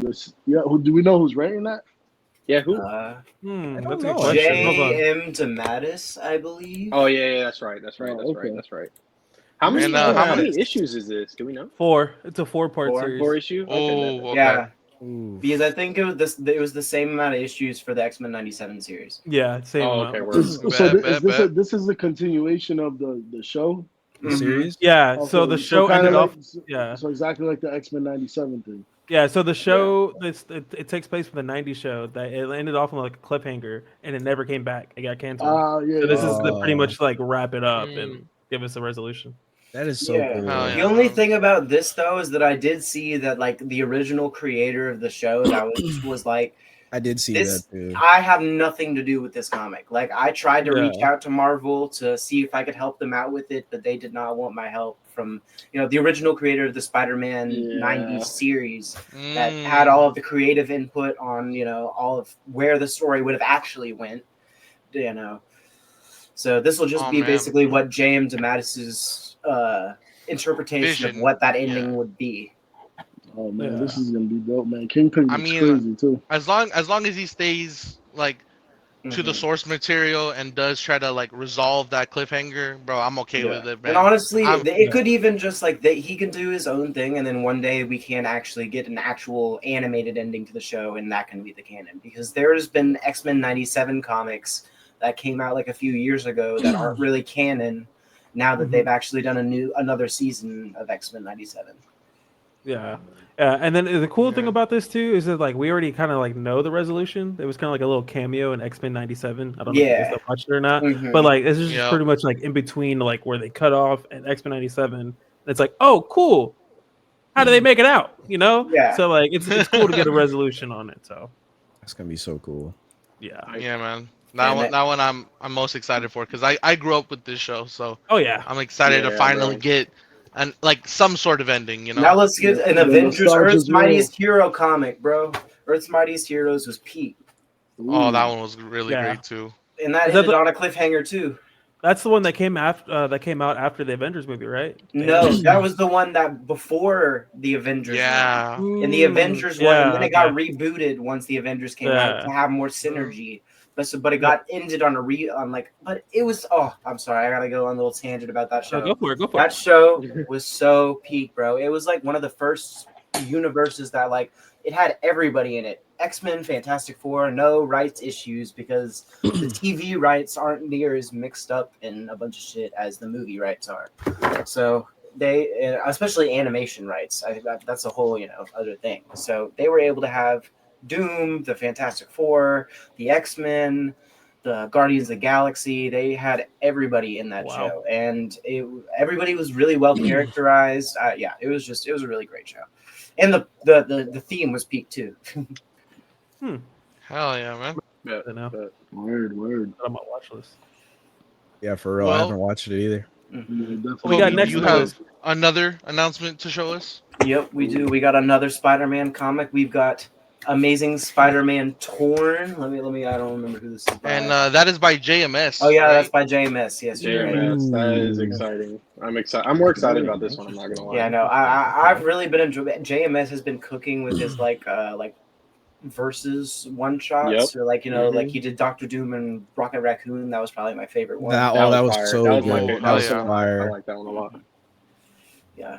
bro. Yeah. Do we know who's writing that? Yeah, who? I don't That's a good know, question. Hold on. J.M. DeMatteis, I believe. Oh yeah, that's right. That's right. Oh, That's right. okay. That's right. How many? And, how how many many- issues is this? Do we know? 4. It's a 4-part Four? series. 4 issue. Okay, Oh, bet. okay. Yeah, Ooh. because I think it was the same amount of issues for the X-Men '97 series. Yeah, same Oh, amount. okay. So Bet, this is the continuation of the show? The Mhm. series? Yeah, Okay, so the show kinda ended like, off. Yeah, So exactly like the X-Men '97 thing. yeah. So the show, it takes place for the '90s show. That it ended off on like a cliffhanger, and it never came back. It got canceled. Yeah. So this yeah. is the pretty Oh. much like wrap it up Mm. and give us a resolution. That is so Yeah. cool. Hell The yeah. only thing about this though is that I did see that like the original creator of the show that was like I did see this. that too. I have nothing to do with this comic. Like I tried to reach Yeah. out to Marvel to see if I could help them out with it, but they did not want my help. From the original creator of the Spider-Man Yeah. '90s series that Mm. had all of the creative input on all of where the story would have actually went. So this will just Oh, be man. basically what J.M. DeMatteis's interpretation of Vision. what that ending Yeah. would be. Oh man, Yeah. this is gonna be dope, man. Kingpin I looks mean, crazy too. As long as he stays like to the Mhm. source material and does try to like resolve that cliffhanger, bro, I'm okay Yeah. with it, man. And honestly, I'm- it could even just like that he can do his own thing, and then one day we can actually get an actual animated ending to the show, and that can be the canon. Because there's been X-Men '97 comics that came out like a few years ago that aren't really canon. Now that they've actually done another season of X-Men '97. Yeah. And then the cool thing about this too is that like we already kind of like know the resolution. It was kind of like a little cameo in X-Men '97. I don't know if you guys have watched it or not, Mhm. but like this is just Yep. pretty much like in between like where they cut off and X-Men '97. It's like, oh, cool. How do they make it out? Yeah. So like it's cool to get a resolution on it. So That's gonna be so cool. yeah. Yeah, man. And That one I'm most excited for because I grew up with this show, so Oh yeah. I'm excited to Yeah, finally bro. get some sort of ending. Now let's get an The Avengers nostalgia's Earth's real. Mightiest Hero comic, bro. Earth's Mightiest Heroes was peak, Oh, that one was really Yeah. great too. and that Is that ended the- on a cliffhanger too. That's the one that came after that came out after the Avengers movie, right? No, that was the one that before the Avengers. Yeah. One. In the Avengers one, and then it got okay. rebooted once the Avengers came out to have more synergy. But it got ended on but it was I'm sorry, I gotta go on a little tangent about that show. Go for it. That show was so peak, bro. It was like one of the first universes that like it had everybody in it. X-Men, Fantastic Four, no rights issues because the TV rights aren't near as mixed up in a bunch of shit as the movie rights are. So they, especially animation rights, I think that's a whole other thing. So they were able to have Doom, the Fantastic Four, the X-Men, the Guardians of the Galaxy. They had everybody in that show, and everybody was really well characterized. It was a really great show, and the theme was peak too. Hell yeah, man. I know. Word. On my watch list. Yeah, for real. I Well- haven't watched it either. Yeah, We definitely. got Kobe, next you on the have list. another announcement to show us? Yep, we do. We got another Spider-Man comic. We've got Amazing Spider-Man Torn. Let me. I don't remember who this is by. And that is by JMS. oh yeah, right? that's by JMS. Yes, you're right. JMS, that is Ooh. exciting. I'm excited. I'm more excited about this one. I'm not gonna lie. Yeah, no, I've really been enjoying. JMS has been cooking with his like versus one shots, or like he did Doctor Doom and Rocket Raccoon. That was probably my favorite one. That was fire. so That was my good. favorite. That was yeah. I fire. like that one a lot. yeah.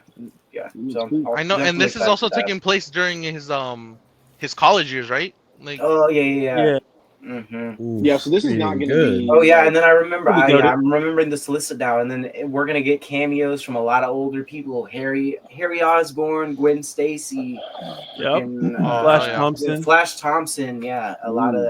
So, I know, and this is also taking place during his college years, right? Like, Oh yeah. Yeah. Mm-hmm. Ooh, Yeah, so this is pretty not going to good. be. Oh yeah, and then I remember Pretty goated. I'm remembering the solicit now, and then we're gonna get cameos from a lot of older people: Harry Osborn, Gwen Stacy, Yep. and, Flash yeah. Thompson. Flash Thompson. Yeah, a lot of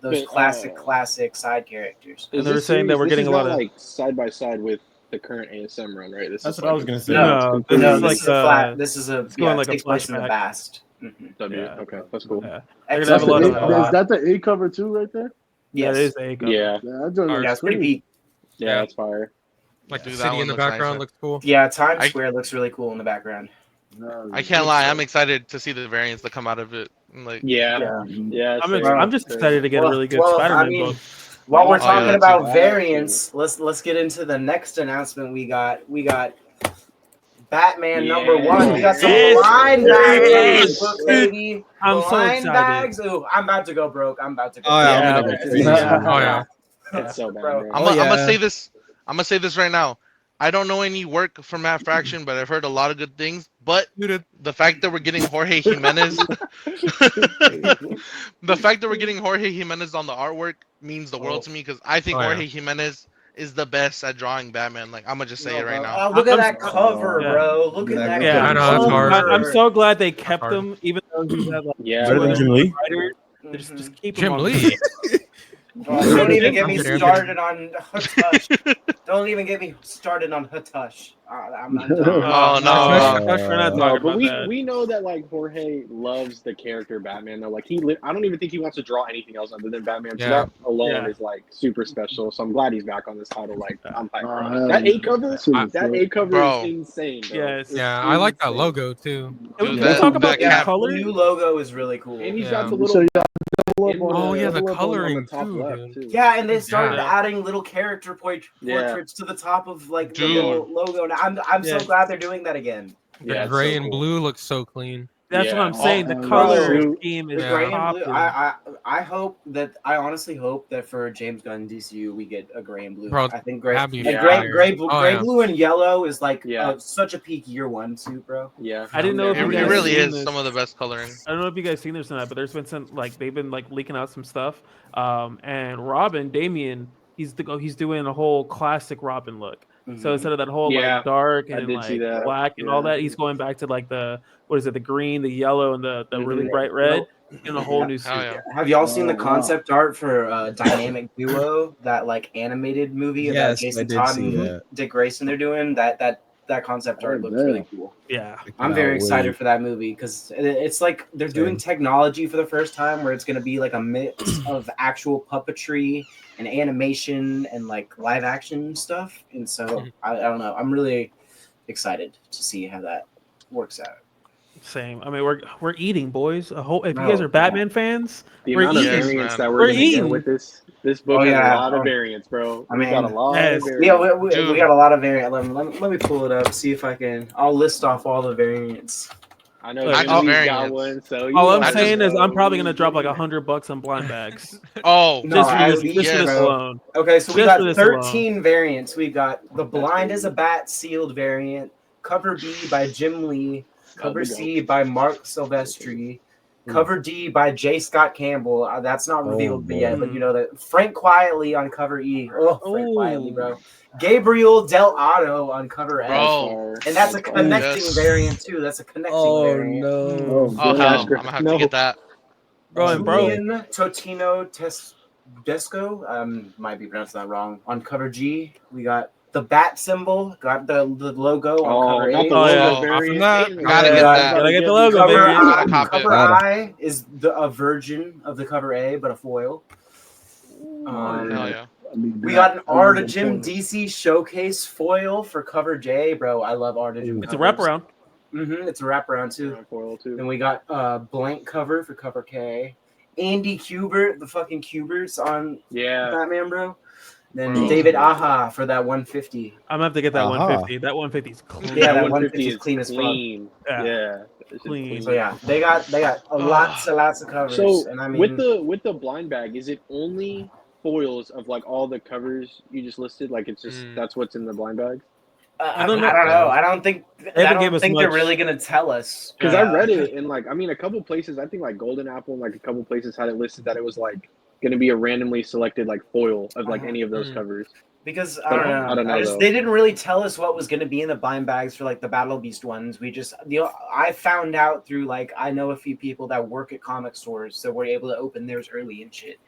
those But, classic side characters. And they were saying that we're getting a lot of- like side by side with the current ASM run, right? This That's is what I like was a- gonna say. No, this No, is this like is a flat. This is a going like a takes place in the flashback. past. Mhm. W. Yeah. Okay, that's cool. Yeah. X-Men They're gonna have a lot was of- a lot. Is that the A cover too, right there? Yes. That is a cover. Yeah, Yeah, I don't know. Yeah, it's pretty peak. yeah, that's fire. Like the Dude, that city one in the looks background nicer. looks cool. Yeah, Times I- Square looks really cool in the background. I can't lie, I'm excited to see the variants that come out of it. Like, Yeah, Yeah. yeah. I'm just excited to get a really good Well, Spider-Man I mean, book. while we're Oh, yeah, talking that about too. variants, let's get into the next announcement we got. We got Batman number Yeah. 1. We got some Yes. blind bags in Yes. this book, baby. I'm so blind excited. bags. Ooh, I'm about to go broke. I'm about to go. Oh, yeah, broke. I'm Yeah, gonna go it's- crazy. Yeah. Oh yeah. It's so bad, Bro. bro. I'm Oh, gonna yeah. say this. I'm gonna say this right now. I don't know any work from Matt Fraction, but I've heard a lot of good things. But Muted. the fact that we're getting Jorge Jimenez, the fact that we're getting Jorge Jimenez on the artwork means the world to me because I think Oh, yeah. Jorge Jimenez is the best at drawing Batman. Like I'm gonna just say it right now. Oh, look at I'm- that cover, Yeah. bro. Look at Yeah, that Yeah, I know, that's cover. hard. I'm so glad they kept hard. him, even though he's had like Yeah, Better than bro. Jim Lee. writers. Mhm. Just keep him Jim on. Lee. Don't even get me I'm kidding. started on Hutush. Don't even get me started on Hutush. I'm done. Oh, no. Hush, we're not No, talking but about we that. we know that like Jorge loves the character Batman though. Like I don't even think he wants to draw anything else other than Batman. So Yeah. that alone Yeah. is like super special. So I'm glad he's back on this title. Like I'm hyped. Oh, bro. hell That yeah. A cover, Super that dope. A cover Bro. is insane. Bro. Yes. It's Yeah, I like that insane. logo too. Can Dude, we that- talk about that the Yeah, color? the new logo is really cool. And he's Yeah. got the So little. yeah, double up on Oh, the- yeah, the double up on coloring top too, left, dude. too. Yeah, and they started Yeah. adding little character Yeah. portraits to the top of like the Dude. little logo. Now, I'm so Yeah. glad they're doing that again. The Yeah, it's gray so and cool. blue looks so clean. That's Yeah. what I'm saying. The Oh, color bro. scheme The is gray and blue. popping. I hope that I honestly hope that for James Gunn DCU we get a gray and blue. Bro, I think gray, that'd be and fire. gray, Oh, gray, yeah. blue, and yellow is like Yeah. such a peak year one too, bro. Yeah. I didn't know if It, you it guys really seen is this. some of the best coloring. I don't know if you guys seen this or not, but there's been some like they've been like leaking out some stuff. And Robin, Damian, he's doing a whole classic Robin look. So instead of that whole Yeah, like dark I and did see like that. black and all Yeah. that, he's going back to like the the green, the yellow, and the really Mhm. bright red in a whole new suit. Hell yeah. Have y'all seen the Oh, wow. concept art for Dynamic Duo, that like animated movie about Yes, I Jason did Todd see and that. Dick Grayson? They're doing that concept art looks damn. really cool. Yeah. I'm very excited for that movie because it's like they're doing technology for the first time where it's going to be like a mix of actual puppetry and animation and like live action stuff. And so I don't know. I'm really excited to see how that works out. Same. I mean, we're eating, boys. If you No, guys are Batman fans, The we're amount of eating. variants man. that We're we're gonna eating. get with this book Oh, has yeah. a lot of Oh. variants, bro. I We got a mean, lot yes. of variants. Yeah, we Dude. got a lot of variants. Let me pull it up, see if I can. I'll list off all the variants. I know Look, Jim all- Lee's got variants. one, so All I'm I just- saying is I'm probably gonna drop like $100 on blind bags. Oh, No, just for at this, least, just for this bro. alone. Okay, so we Just got for this 13 variants. We got the blind as a bat sealed variant, cover B by Jim Lee, cover we C by Mark Silvestri, cover D by J. Scott Campbell. That's not revealed boy. yet, but you know that Frank Quietly on cover E. Oh, Frank Ooh. Quietly, bro. Gabriel Del Otto on cover F. Bro. And that's a connecting Yes. variant too. That's a connecting Oh variant. no! Oh, oh damn. hell, I'm gonna have No. to get that. Bro, and bro, Julian Totino Desco, might be pronouncing that wrong. On cover G, we got the bat symbol, got the logo on Oh, cover not A. the Oh, logo yeah. variant. Gotta Damn, get bro. that. Gotta get the logo, Cover, baby. Gotta cop it. cover Gotta. I is a version of the cover A, but a foil. Hell yeah. I mean, We got an I Art mean, of Jim DC showcase foil for cover J, bro. I love Art of Jim. it's a wraparound. It's a wraparound too. Foil too. Then we got blank cover for cover K. Andy Kubert, the fucking Kuberts on Yeah. Batman, bro. Then Bro. David Aha for that 150. I'm gonna have to get that Aha. 150. That 150 is clean. Yeah, that 150 is clean as fuck. clean. Yeah. Yeah. It's just Clean. So yeah, they got lots of covers. So and I mean, with the blind bag, is it only foils of like all the covers you just listed? Like it's just that's what's in the blind bag? I don't don't know. know. I don't think haven't gave us they're much. really gonna tell us. Because I read it and like I mean a couple places I think like Golden Apple and like a couple places had it listed that it was like gonna be a randomly selected like foil of like any of those covers. Because But I don't know, though. they didn't really tell us what was going to be in the blind bags for like the Battle Beast ones. We just, I found out through like I know a few people that work at comic stores, so we're able to open theirs early and shit.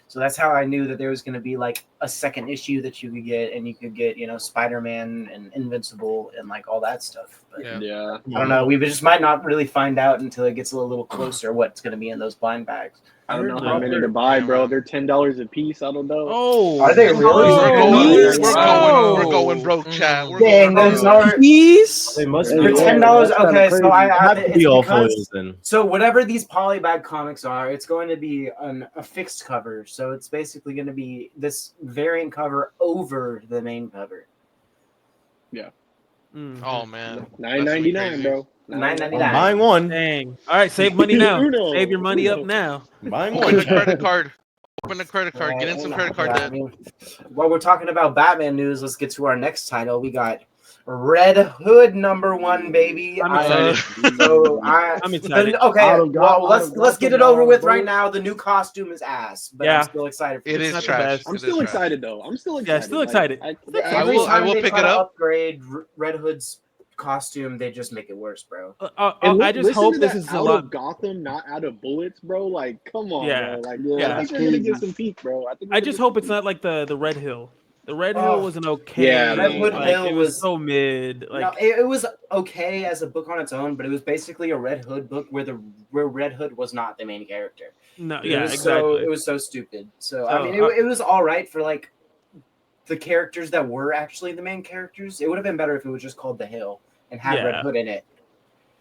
So that's how I knew that there was going to be like a second issue that you could get, and you could get Spider-Man and Invincible and like all that stuff. But Yeah. I don't know. We just might not really find out until it gets a little closer what's going to be in those blind bags. I don't know heard how that. many to buy, Yeah, bro. man. They're $10 a piece. I don't know. Oh, Are they really? We're going broke, chat. We're Dang, going those broke. are Peace. They must Hey, be for yeah, $10. that's kinda Okay, so crazy. I have to it's be all because foils then. so whatever these polybag comics are, it's going to be a fixed cover. So it's basically going to be this variant cover over the main cover. Oh man, $9.99, bro. $9.99. I'm buying one. dang! All right, save money now. Uno. Save your money up Uno. now. I'm buying open one. the chat. credit card. Open the credit card. Get in some credit card Yeah, I debt. mean, while we're talking about Batman news, let's get to our next title. We got Red Hood #1, baby. I'm excited. I'm excited. Okay, Out of well, Gotham, let's get it over with right Bullets. now. The new costume is ass, but Yeah. I'm still excited. For It this is not the shit. trash. best. I'm It still is trash. excited though. I'm still excited. Yeah, still excited. Every I time will they pick try it to up. upgrade Red Hood's costume, they just make it worse, bro. I just hope this is a out lot. of Gotham, not out of Bullets, bro. Like, come on, Yeah. bro. Like, Yeah, I that's think we're gonna get crazy. some peak, bro. I just hope it's not like the Red Hill. The Red Hill was an okay. Yeah, Red Hood like, Hill it was was- so mid. Like No, it was okay as a book on its own, but it was basically a Red Hood book where Red Hood was not the main character. no, It yeah, was exactly. it was so stupid. So I So, mean, it was all right for like the characters that were actually the main characters. It would have been better if it was just called The Hill and had Red Yeah. Hood in it.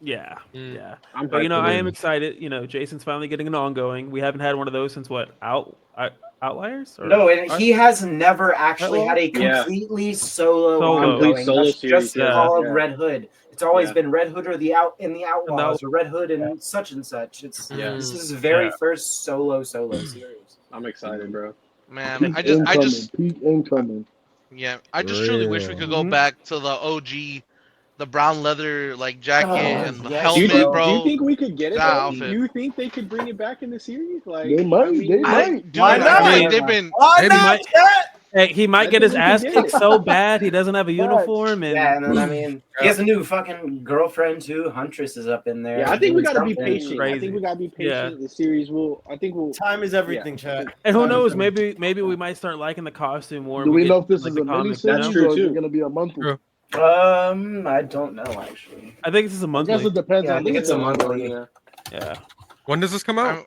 Yeah, Mm. yeah. I'm But hyped for I this. am excited. Jason's finally getting an ongoing. We haven't had one of those since what? Outliers? Or, No, and he has never actually had a Yeah. completely solo Solo. ongoing. Complete solo That's series, just yeah. called Yeah. Red Hood. It's always Yeah. been Red Hood or the Outlaws or Red Hood and such and such. It's Yeah. this is his very Yeah. first solo series. I'm excited, bro. Man, Peak I incoming. just, Peak incoming. yeah, I just truly wish we could go Mhm. back to the OG, the brown leather like jacket and the yes, Do you, helmet, think, bro. do you bro. think we could get it? That Though? outfit. Do you think they could bring it back in the series? Like, They might. They might. Dude, Why I not? feel like they've been. Maybe he might I get his think we ass can kicked get it. so bad he doesn't have a uniform and Yeah, and then I mean, he has a new fucking girlfriend too. Huntress is up in there. Yeah, I think we doing gotta be something. patient. I Crazy. think we gotta be Yeah. patient. The series will. I think we'll. Time is everything, chat. and who Time is knows, everything. maybe we might start liking the costume more. Do and we get know if this like is the a comics, miniseries That's true, or is too. it going to be a monthly? True. I don't know actually. I think this is a I monthly. guess it depends Yeah, I on think the it's a season. monthly. Yeah. Yeah. When does this come out?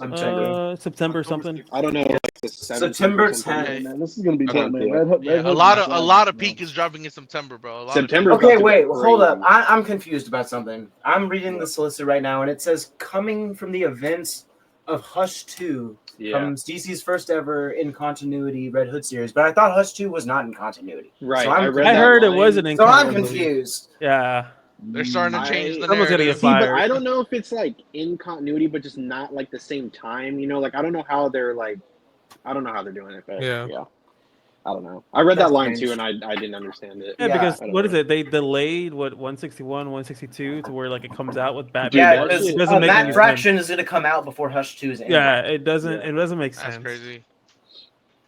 I'm checking. September something. I don't know. Like the 17th or September something. 10th. Man, this is going to be Okay. dope, man. Yeah. Red Hood, Yeah, Red a Hood lot is of dragging, peak man. is dropping in September, bro. A lot September. Okay, about to wait, go hold up. crazy. I'm confused about something. I'm reading the solicit right now, and it says coming from the events of Hush 2 Yeah. comes DC's first ever in continuity Red Hood series. But I thought Hush 2 was not in continuity. Right. So I'm I read I that heard it line. wasn't in So I'm continuity. confused. Yeah. They're starting to change the Someone's gonna narrative. get See, but fired. I don't know if it's like in continuity, but just not like the same time. Like I don't know how they're like. I don't know how they're doing it, but Yeah. I don't know. I read That's that line strange. too, and I didn't understand it. Yeah, Yeah, because I don't what know. is it? They delayed 161, 162 to where like it comes out with Batman. Yeah, Yeah, that because shit doesn't make any Matt sense. Fraction is going to come out before Hush 2 is in. Yeah, it doesn't. Yeah. It doesn't make That's sense. crazy.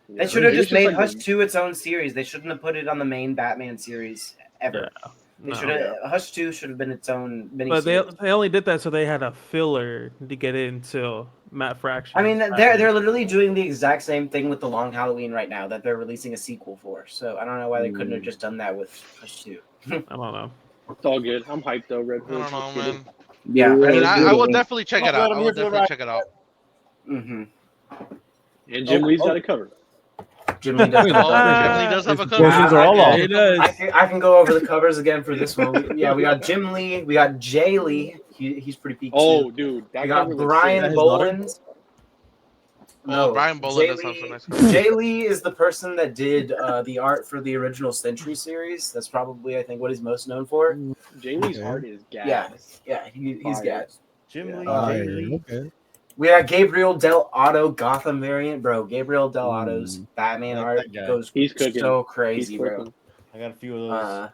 They should have It's just made like Hush the- 2 its own series. They shouldn't have put it on the main Batman series ever. They No. should have. Hush 2 should have been its own mini But series. they only did that so they had a filler to get into Matt Fraction. I mean, they're literally doing the exact same thing with the Long Halloween right now that they're releasing a sequel for. So I don't know why they couldn't have just done that with Hush 2. I don't know. It's all good. I'm hyped though. Red I Hood. don't know, Let's get it. man. Yeah. I mean, Yeah, I will yeah. definitely check it out. I will definitely check it out. Mm-hmm. And Jim Lee's got it covered. Jim Lee does. Oh, Jim Lee does have a cover. Portions are all off. It does. I can go over the covers again for this one. Yeah, we got Jim Lee. We got Jay Lee. He's pretty peak Oh, too. dude, that We got cover looks Brian sick. his daughter? Bolins. Oh, Brian Bolin Jay does have Lee- some nice covers. Jay Lee is the person that did the art for the original Century series. That's probably, I think, what he's most known for. Jay Lee's Okay. art is gas. Yeah, he's Fire. gas. Jim Yeah. Lee, Fire, Jay Lee. okay. We got Gabriel Del Otto Gotham variant, bro. Gabriel Del Otto's Batman Like art that guy. goes He's cooking. so He's crazy, bro. cooking. I got a few of those.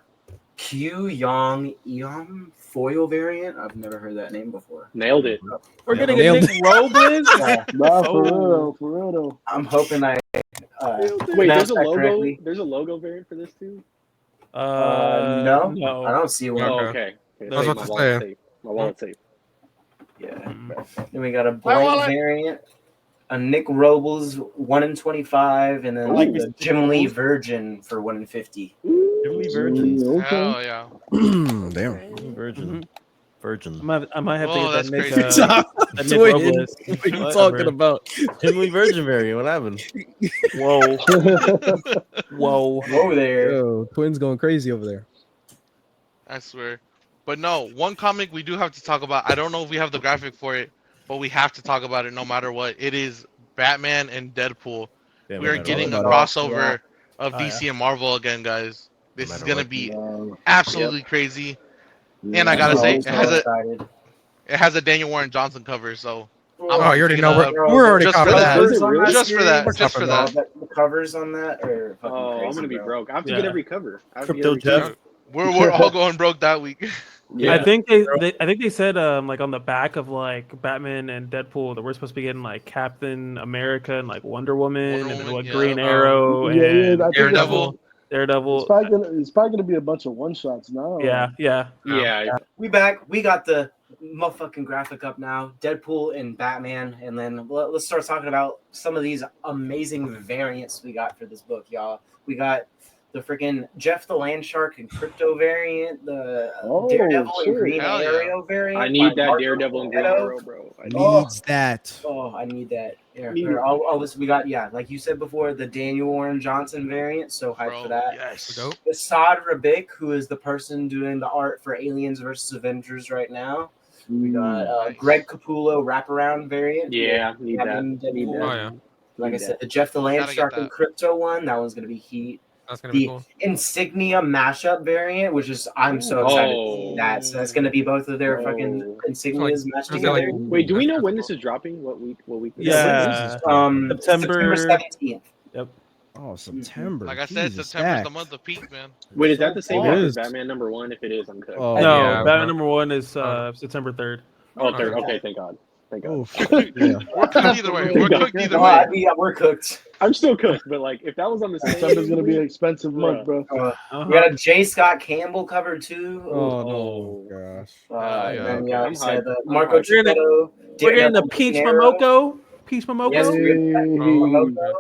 Q Yong Eom foil variant. I've never heard that name before. Nailed it. We're Yeah. getting a Nailed Nick Robles. Nah, for real, Oh. though, for real, though. I'm hoping I Wait, pronounced there's a that logo. correctly. There's a logo variant for this too. No, I no. don't see one. Oh, Okay. okay. I was about My to wallet's say. safe. My wallet's safe. Yeah. Mm. Then we got a blank variant, a Nick Robles 1 in 25, and then I like the this. Jim Lee Virgin for 1 in 50. Jim Lee Virgins. Okay. Hell yeah. Damn. Jim Lee Virgin. Virgin. I might have Whoa, to that's get that Nick, crazy. that Nick Twin, Robles. what are you What? talking about? Himly Virgin variant. What happened? Whoa, whoa. Whoa there. Yo, Twin's going crazy over there. I swear. But no, one comic we do have to talk about. I don't know if we have the graphic for it, but we have to talk about it no matter what. It is Batman and Deadpool. Yeah, We no are matter getting a what. crossover of Oh, DC yeah. and Marvel again, guys. This is matter gonna what. be Wow. absolutely crazy. Yeah. And I gotta Oh, say, I'm it so has excited. a Daniel Warren Johnson cover. So Oh, you already know gonna- we're already just for copping that. that. Is it really? Just for that. Just for We're that. The covers on that are fucking Oh, crazy, I'm gonna be bro. broke. I have to Yeah. get every cover. I have to get Crypto every Jeff. cover. We're all going broke that week. Yeah. I think I think they said like on the back of like Batman and Deadpool that we're supposed to be getting like Captain America and like Wonder Woman Wonder and then Woman, what yeah. Green Arrow Yeah, yeah, and I think Daredevil. It's probably gonna be a bunch of one shots now. Yeah, yeah. Yeah. We back. We got the motherfucking graphic up now. Deadpool and Batman, and then let's start talking about some of these amazing variants we got for this book, y'all. We got the freaking Jeff the Landshark and Crypto variant, the Daredevil shit. and Green Hell yeah. Arrow variant. I need by that Marco Daredevil and Green Cornetto. Arrow, bro. I need Needs that. Oh, I need that. Yeah, Need here, it. all this we got. Yeah, like you said before, the Daniel Warren Johnson variant. So hyped Bro, for that. yes. Dope. Assad Rabik, who is the person doing the art for Aliens versus Avengers right now. We got Nice. Greg Capullo wraparound variant. Yeah, need that. Batman, Need Deadpool. that. Oh yeah, Like I Need said, the Jeff the Gotta get Landshark and that. Crypto one. That one's gonna be heat. that's gonna be The cool. Insignia mashup variant, which is I'm so excited to see Oh. that. So that's gonna be both of their Oh. fucking insignias mashed Is it like- together. Wait, do we know That's when cool. this is dropping? What week? What week? Yeah. September September 17th. Oh, September. Like I said, Jesus, September's the stacked. month of Pete, man. Wait, is that the same It month is. as Batman #1? If it is, I'm cooked. Oh, No, yeah, Batman bro. number 1 is Oh. September 3rd. Oh, third. Okay, thank God. Thank God. Oof. We're Yeah. cooked either way. We're cooked either Well, way. we're cooked. I'm still cooked, but like, if that was on the same September's gonna be an week, expensive month, bro. We got a J. Scott Campbell cover too. Oh, no. Gosh. And then okay, yeah, I'm we said hyped. Marco I'm hyped. Chiquetto. We're getting the Daredevil, Peach Green Arrow. Momoko. Peach Momoko. Yes, we're getting that Peach Hey. Momoko.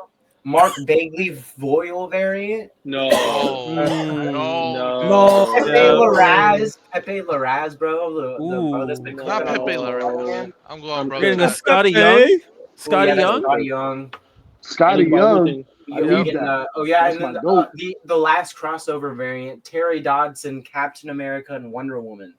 Mark Bagley Voyle variant. No. Oh, Mm. no. Pepe Yeah. Larraz. Pepe Larraz, bro. The bro that's been Not clipping Pepe on Larraz. I'm going I'm broke. We're getting a too. Scotty Hey. Young. Scotty Young. Scotty Young. Scotty Any Bible Young. thing? I We need getting, that. and That's then my goat. the last crossover variant: Terry Dodson, Captain America, and Wonder Woman.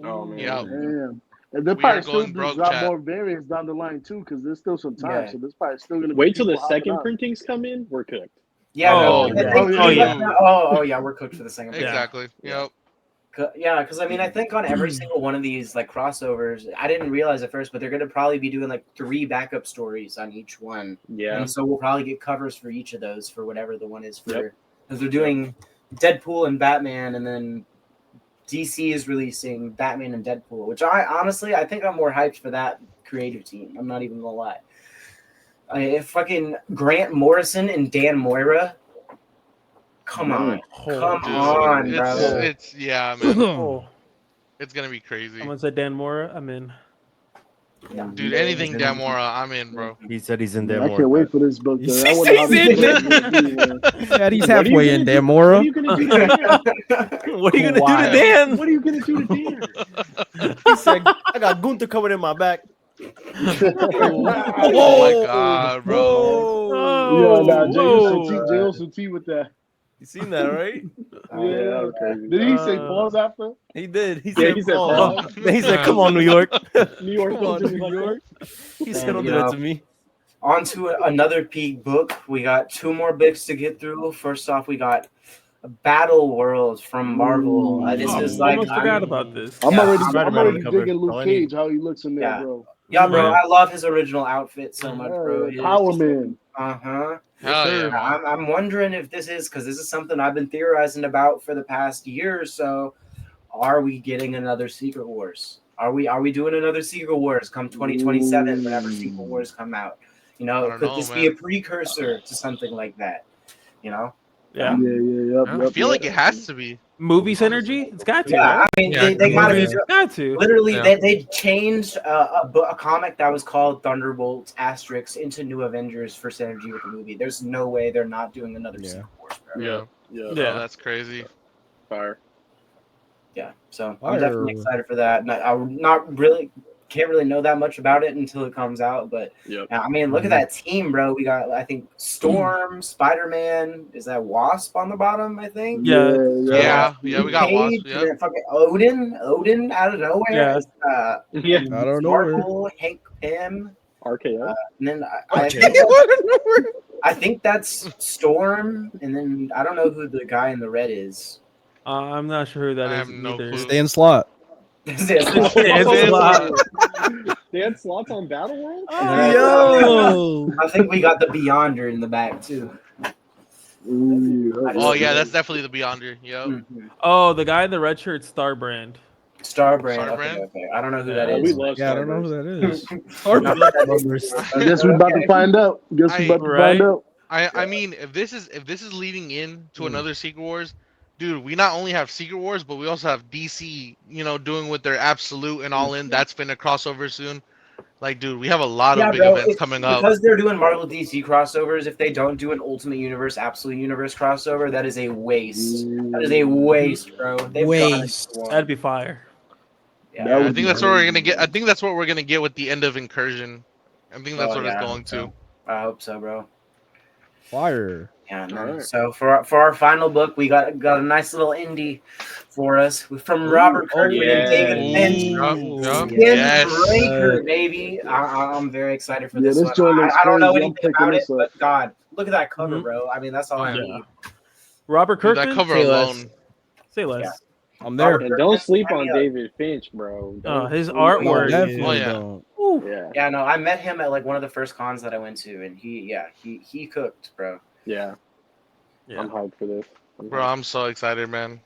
Oh man. Yeah. Damn. And they'll We probably are still going broke, drop chat. more variants down the line too, because there's still some time. Yeah. So there's probably still gonna be Wait till the people hopping second on. printings come in. We're cooked. Yeah, Oh, no, yeah. Oh, yeah. oh yeah, we're cooked for the second. Yeah. Exactly. Yep. Yeah, because I mean, I think on every single one of these like crossovers, I didn't realize at first, but they're gonna probably be doing like 3 backup stories on each one, Yeah. and so we'll probably get covers for each of those for whatever the one is for. Yep. Because they're doing Deadpool and Batman, and then DC is releasing Batman and Deadpool, which I think I'm more hyped for that creative team. I'm not even gonna lie. If fucking Grant Morrison and Dan Moira, come on, come Dude, on, bro. it's yeah, man. Oh, It's gonna be crazy. someone said Dan Mora. I'm in. Yeah. Dude, anything Damora, I'm in, bro. He said he's in Man, there I more. can't wait for this book. He Though. I wonder how says this he's book is gonna be, man. Yeah, he's What are you halfway gonna in, do? Dan What Mora. are you gonna do to Dan? What are you gonna do Why? to Dan? What are you gonna do to Dan? He said, I got Gunther coming in my back. Oh my god, bro. Yeah, nah, Jay whoa. also T with that. You seen that, right? Yeah, that was crazy. Did he say pause after? He did. He Yeah, said, he said "Oh." pause. Then he said, come on, New York. New York, Come on, don't do me New like York. He said, And, don't you do that know, to me. On to another peak book. We got 2 more books to get through. First off, we got Battleworld from Marvel. This Oh, is like almost forgot about this. I'm Yeah, already, Spider-Man I'm already on the cover. digging Luke All I need. Cage, how he looks in there, Yeah. bro. yeah, bro. Right. I love his original outfit so much, bro. Yeah, Power Man. Uh-huh. Hell yeah, man. I'm wondering if this is because this is something I've been theorizing about for the past year or so. Are we getting another Secret Wars? Are we doing another Secret Wars come 2027 whenever Secret Wars come out? You I know, don't could know, this man. be a precursor to something like that? You know? Yeah. Yeah. I feel like it has to be. Movie synergy. It's got to. Yeah, Right? I mean, Yeah, they gotta be movies. It's got to. literally Yeah. they changed a comic that was called Thunderbolts Asterix into New Avengers for synergy with the movie. There's no way they're not doing another Yeah. Secret Wars, bro. Yeah. Oh, Yeah. that's crazy. Fire. Yeah, so I'm Fire. definitely excited for that. Can't really know that much about it until it comes out, but Yep. I mean, look at that team, bro. We got, I think, Storm, Spider-Man. Is that Wasp on the bottom? I think. Yeah, we got Wasp. Cage, Yeah. and then fucking Odin out of nowhere. Yeah. Yeah. I don't know where. Marvel, Hank Pym, RKO. and then RKO. I think that's Storm, and then I don't know who the guy in the red is. I'm not sure who that I is have no either. clue. Stay in slot. They had slots on Battleworld? Yo. I think we got the Beyonder in the back too. Oh yeah, that's definitely the Beyonder. Yep. Mhm. Oh, the guy in the red shirt, Star Brand. Starbrand. Starbrand? Okay. I don't know who that We is. love Yeah, I don't know who Starburst. that is. I guess we about to find out. Guess we about to Right. find out. I mean, if this is leading in to another Secret Wars, dude, we not only have Secret Wars, but we also have DC, doing with their Absolute and All In. That's been a crossover soon. Like, dude, we have a lot of big events coming up. Because they're doing Marvel DC crossovers. If they don't do an Ultimate Universe, Absolute Universe crossover, that is a waste. That is a waste, bro. They've Waste. gotta do one. That'd be fire. Yeah. Yeah, I think that's what we're gonna get. I think that's what we're gonna get with the end of Incursion. I think that's what it's going to. I hope so, bro. Fire. Yeah, no. Alright. So for our final book, we got a nice little indie for us from Robert Kirkman and David Finch. Yup. Skinbreaker, baby. I'm very excited for Yeah, this this one. joint looks I don't know crazy. I'm anything picking about it, this up. but God, look at that cover, Mhm. bro. I mean, that's all I Yeah. need. Robert Dude, Kirkman. that cover Say less. alone. Say less. Yeah. I'm there. And don't sleep on Yeah. David Finch, bro. Oh, Don't his sleep. No, artwork. definitely Oh, yeah. don't. Yeah. Yeah, no, I met him at like one of the first cons that I went to, and he cooked, bro. Yeah. Yeah. I'm hyped for this. Bro, I'm so excited, man.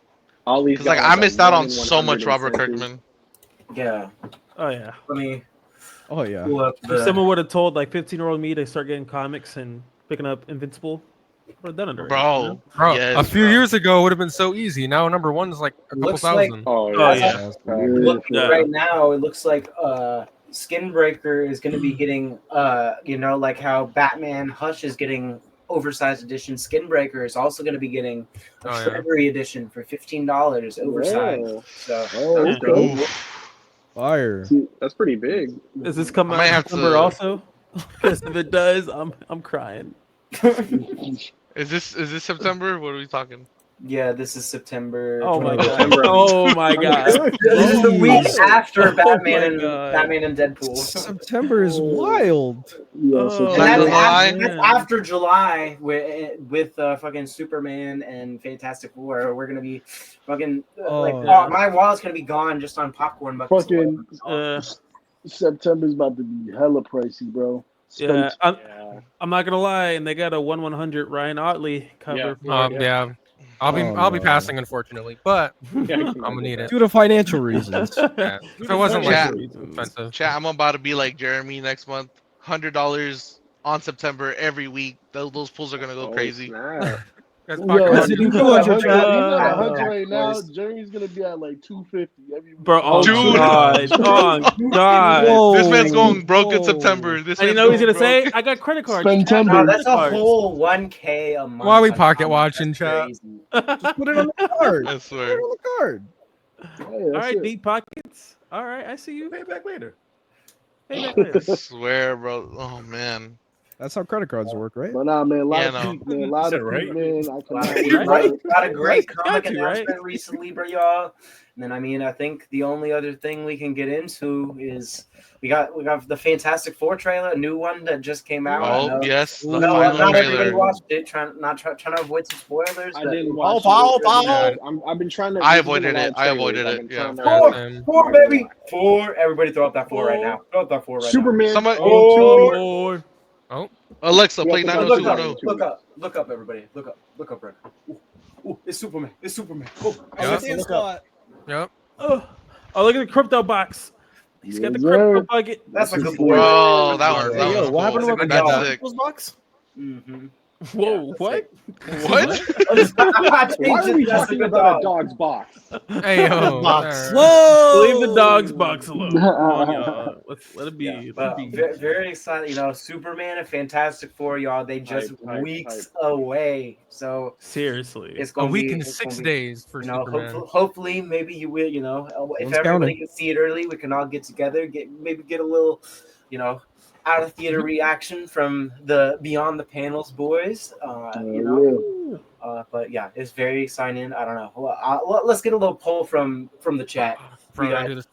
Ollie's Cause like got I a missed out 1 on in so much 100 Robert incentives. Kirkman. Yeah, Oh yeah. let me Oh yeah. pull up If someone would have told like 15-year-old me to start getting comics and picking up Invincible, would have done it already. Bro, Bro, yes, a few bro. years ago would have been so easy. Now number one is like a couple Looks like- thousand. Oh, Oh, yeah. yeah. Looking Yeah. right now, it looks like Skinbreaker is going to be getting like how Batman Hush is getting oversized edition. Skinbreaker is also going to be getting a Oh, yeah. Treasury edition for $15 oversized. Yeah. So Oh, that's okay. cool. Fire. That's pretty big. Does this come I out might in have September to- also? Because if it does, I'm crying. Is this September? What are we talking? Yeah, this is September. Oh my 29th. god. Oh my god. This is the week Jeez. after Oh Batman my God. Batman and Deadpool. September is wild. Yeah, Oh, so And Not that's, gonna lie. that's after July with fucking Superman and Fantastic Four. We're gonna be fucking Oh. my wallet's gonna be gone just on popcorn buckets. fucking Uh, September's about to be hella pricey, bro. yeah, I'm, Yeah. I'm not gonna lie, and they got a 1/100 Ryan Otley cover. Yeah. For it. Yeah. I'll be Oh, I'll be no. passing unfortunately, but Yeah, I'm gonna need it. Due to financial reasons. Yeah. If it wasn't like Chat. expensive. Chat, I'm about to be like Jeremy next month. $100 on September every week. Those pools are gonna go Oh, crazy. snap. Guys, Yo, pocket Is watch. it he's include at your 100 chat? he's at Yeah. 100 right now. Boys. Jeremy's gonna be at like 250 every Bro, oh Dude. god, oh god. Whoa. This man's going broke in Whoa. September. This And you man's know what he's gonna going say? broke. I got credit cards. Spend Chat, $10. No, credit that's a cards. whole 1K a month. Why are we on pocket comics. watching, That's chat? crazy. Just put it on the card. I Put it swear. on the card. Hey, All that's right, it. deep pockets. All right, I see you. Pay it back later. Hey, back I there. swear, bro. Oh man. That's how credit cards work, right? But nah, man, a lot Yeah, of no. peak, man. A lot of Right? peak, man. I Got cannot a, wait. Right? got a great Got comic to, right? announcement recently, bro, y'all. And then I mean, I think the only other thing we can get into is we got the Fantastic Four trailer, a new one that just came out. I Oh know- yes, the No, final not everybody trailer. watched it. Trying to avoid some spoilers. I but- didn't watch Foul, it. foul. Yeah, I've been trying to. I there's been avoided a lot it. of I avoided trailers. it, I've been yeah. trying to- Four, Um, four, baby, four. Everybody throw up that four right now. Throw up that four right Superman. Somebody- Or Alexa, play Yeah, now. 90210. Look up, everybody. Look up, right now. Ooh, it's Superman. It's Superman. Oh, Yeah. stay in spot. Yep. oh, look at the crypto box. He's got the Yes, crypto sir. bucket. That's a good Bro, boy. that was Hey, yo, cool. what happened to That's the a good That's dog. sick. box? Mm-hmm. Whoa, what? What? Why are we talking about a dog's box? Hey yo, Box. there. Whoa! Leave the dog's box alone. Come on, y'all. Let it be. Yeah, Let it but be. very excited. You know, Superman and Fantastic Four, y'all. They just Hype. weeks away. So Seriously. it's A gonna week be and it's 6 gonna be, days for you know, Superman. hopefully, maybe you will. You know, if One's everybody counting. can see it early, we can all get together, get a little, you know, out of theater reaction from the Beyond the Panels boys. You know. But yeah, it's very exciting. I don't know. Well, let's get a little poll from the chat. Bro, We I got do this.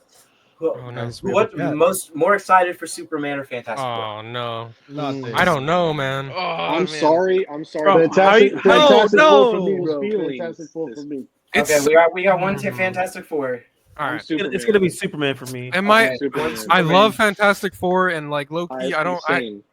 who, Oh no. Guys, we have what a chat. more excited for Superman or Fantastic Four? Oh no. Not this. I don't know, man. Oh, I'm man. sorry. Bro, Fantastic, how- Fantastic no, Four for me, no. bro. Feelings. Fantastic Four for me. Okay, It's we got one to Hmm. Fantastic Four. all I'm right. Superman. It's gonna be Superman for me. Am I? Okay, Superman. one I Superman. love Fantastic Four and like Loki. I don't. I Same.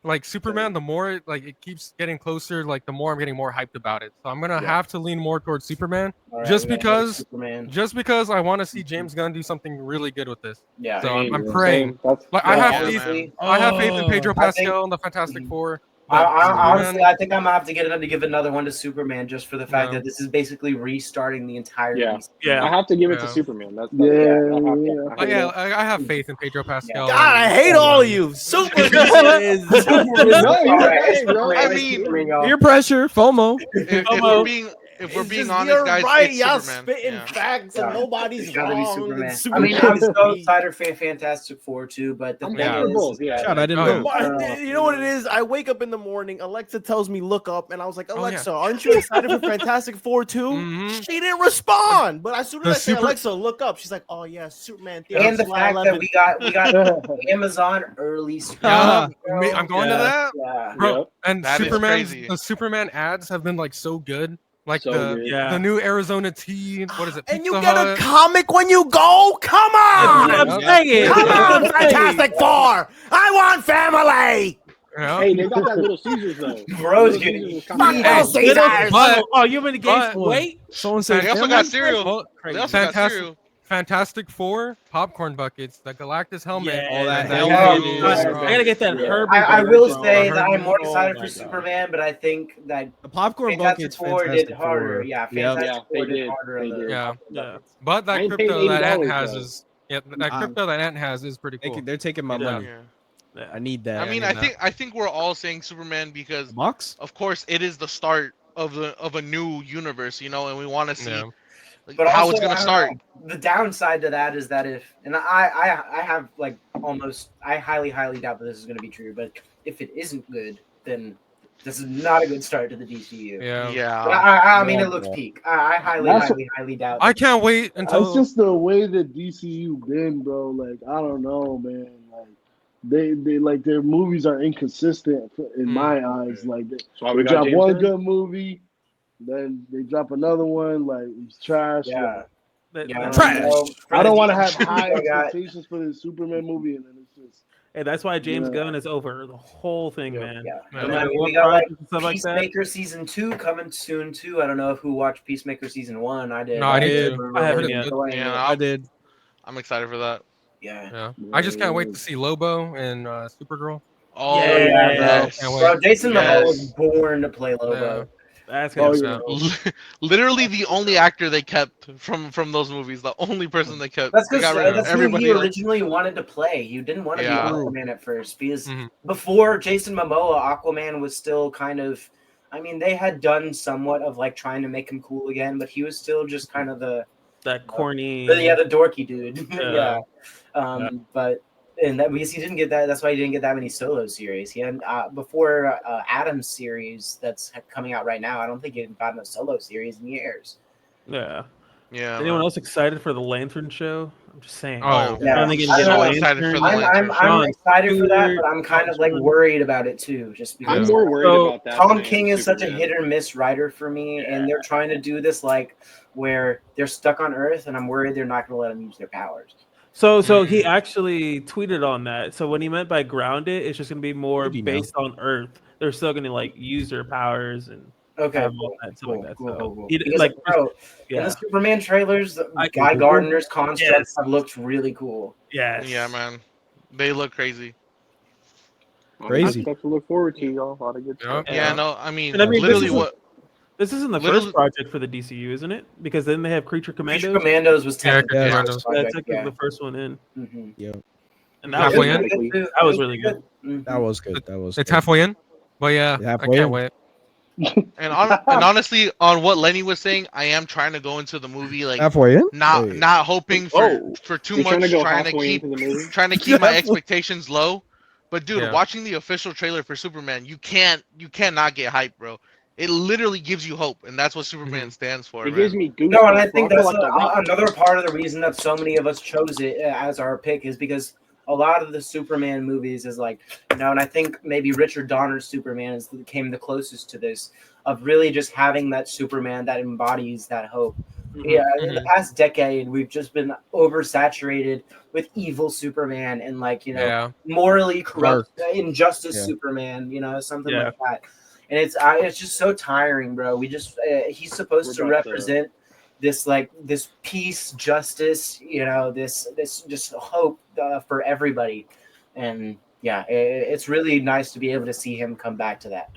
like Superman. The more it keeps getting closer, like the more I'm getting more hyped about it. So I'm gonna Yeah. have to lean more towards Superman, All right, just we got another because Superman. I want to see James Gunn do something really good with this. Yeah. So I'm Same. praying. That's Like I Yeah, have Yeah, faith. honestly, I have faith in Pedro I think- Pascal and the Fantastic Four. I, But honestly, Superman, I think I'm gonna have to give another one to Superman just for the fact No. that this is basically restarting the entire Yeah. DCU. Yeah. I have to give it Yeah. to Superman. That's Yeah, I have to. yeah. like, yeah, I have faith in Pedro Pascal. God, I hate all of you. Superman is. No, you're Alright, right, bro. I mean, Peer pressure, FOMO. if Almost. we're It's being just, honest, you're guys, right. it's Y'all Superman. spitting Yeah. facts and Yeah. nobody's It's gotta be wrong. Superman. And I mean, Superman I'm is so me. excited for Fantastic Four too, but the I'm thing down for is, both. Yeah. Shout, I didn't Oh, vote. yeah. But you know what it is? I wake up in the morning. Alexa tells me look up, and I was like, yeah. Alexa, aren't you excited for Fantastic Four too? Mhm. She didn't respond. But as soon as The I say super- Alexa, look up, she's like, oh yeah, Superman. and the July fact that 11th. we got Amazon early Yeah, streaming, bro. I'm going to Yeah. that, Yeah. bro. Yep. And That is Superman, crazy. the Superman ads have been like so good. Like So the good. Yeah. the new Arizona tea. What is it? And you Pizza get a Hut. comic when you go? Come on! I'm Yeah. saying. Come on, Hey. Fantastic Four! I want family! Yeah. Hey, they got that Little Caesars though. Bro's Little getting Caesars was Fuck coming Hey, out. those Caesars! but- Oh, you mean the games? but- Wait. Someone said They also family? got cereal. Well, They also got Fantastic, cereal. Fantastic Four popcorn buckets, the Galactus helmet. Yeah, Oh, that and helmet helmet is- I gotta get that Yeah. Herbert. I will bro. say I that heard I'm more you. excited Oh for my God. Superman, but I think that The popcorn Fantastic bucket's Four Fantastic did harder. Four. Yeah, Yep. Fantastic Yeah, Four they did did. harder on They the did. Yeah. popcorn Yeah. buckets. But that I ain't crypto paying that Ant $80 has though. is that crypto that Ant has is pretty cool. They're taking my Yeah. money. Yeah. I need that. I mean, need I think we're all saying Superman because, The box? of course, it is the start of a new universe, you know, and we want to see Yeah. like, But how also, it's gonna I don't start. know, the downside to that is that if, and I have like almost, I highly doubt that this is going to be true. But if it isn't good, then this is not a good start to the DCU. Yeah. But Yeah. I mean, Yeah. it looks peak. I That's- highly doubt. I can't wait It's until just the way that DCU been, bro. Like I don't know, man. Like they like their movies are inconsistent in my eyes. Like That's why they we got drop James one Gunn. good movie, then they drop another one like it's trash. Yeah. Like, Yeah, Trash. I don't want to have DCU, high I got- expectations for the Superman movie, and then it's just Hey, that's why James Yeah. Gunn is over the whole thing, man. Yeah. Yeah. No And matter then what we got like project and stuff like that. Peacemaker season 2 coming soon too. I don't know who watched Peacemaker season 1. I did. No, I did. I haven't yet. Yeah, I did. I'm excited for that. Yeah. yeah. I just can't wait to see Lobo and Supergirl. Oh Yeah, yes. Can't wait. Bro, Jason Yes. Momoa was born to play Lobo. That's Oh, gonna yeah. suck. Literally the only actor they kept from those movies. The only person they kept. That's They because got rid of that's who everybody he else. originally wanted to play. You didn't want to Yeah. be Aquaman at first because Mhm. before Jason Momoa, Aquaman was still kind of. I mean, they had done somewhat of like trying to make him cool again, but he was still just kind of the That corny. the dorky dude. Yeah. yeah. But and that because he didn't get that. That's why he didn't get that many solo series. He had before Adam's series that's coming out right now. I don't think he had gotten a solo series in years. Yeah. Yeah. Anyone man. else excited for the Lantern show? I'm just saying. Oh, Yeah. I don't think I it's don't know. Excited for the Lantern show. I'm Sean excited for that, Stewart, but I'm kind of like Sean- worried about it too, just because I'm more worried So, about that. Tom than I am King is such a Superman. hit or miss writer for me, and they're trying to do this like where they're stuck on Earth, and I'm worried they're not going to let them use their powers. So he actually tweeted on that. So when he meant by grounded, it's just gonna be more Maybe no. based on Earth. They're still gonna like use their powers and Okay, have cool, all that stuff cool, like that. cool, So cool, cool. he- Because, like, bro, in yeah, the Superman trailers, the I can Guy Google. Gardner's constructs Yes. have looked really cool. yes, Yeah, man. They look crazy. Crazy. Stuff to look forward to, y'all. A lot of good stuff. Yeah, no, I mean, And I mean, literally what. This isn't the Literally- first project for the DCU, isn't it? Because then they have Creature Commandos. Creature Commandos was Yeah, technically yeah, the Commandos. first That's project, technically yeah. the first one in, Yeah, and Yeah, that was Halfway it in? was good, too. That was It really good. Mhm. that was good. That was. It's good. halfway in, but yeah, Halfway I can't in. wait. And honestly, on what Lenny was saying, I am trying to go into the movie like Halfway in. not Wait. not hoping Whoa. for too You're much, trying to go trying to halfway keep into the movie. trying to keep my expectations low. But dude, Yeah. watching the official trailer for Superman, you cannot get hyped, bro. It literally gives you hope, and that's what Superman stands for. It man. gives me goosebumps. No, and I think bro. that's feel like the Rock. another part of the reason that so many of us chose it as our pick is because a lot of the Superman movies is like, and I think maybe Richard Donner's Superman came the closest to this, of really just having that Superman that embodies that hope. Yeah, in the past decade, we've just been oversaturated with evil Superman and morally corrupt, injustice Superman, something like that. And it's just so tiring, bro. We just he's supposed to represent this peace, justice, this just hope for everybody. And yeah, it's really nice to be able to see him come back to that.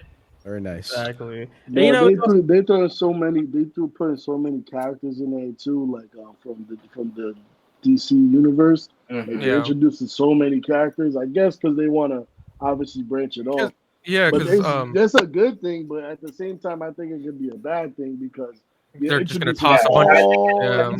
Very nice. Exactly. Yeah, they throw so many. They putting so many characters in there too, like from the DC universe. Like, they're introducing so many characters. I guess because they want to obviously branch it off. Yeah, because that's a good thing. But at the same time, I think it could be a bad thing because they're just gonna toss a bunch.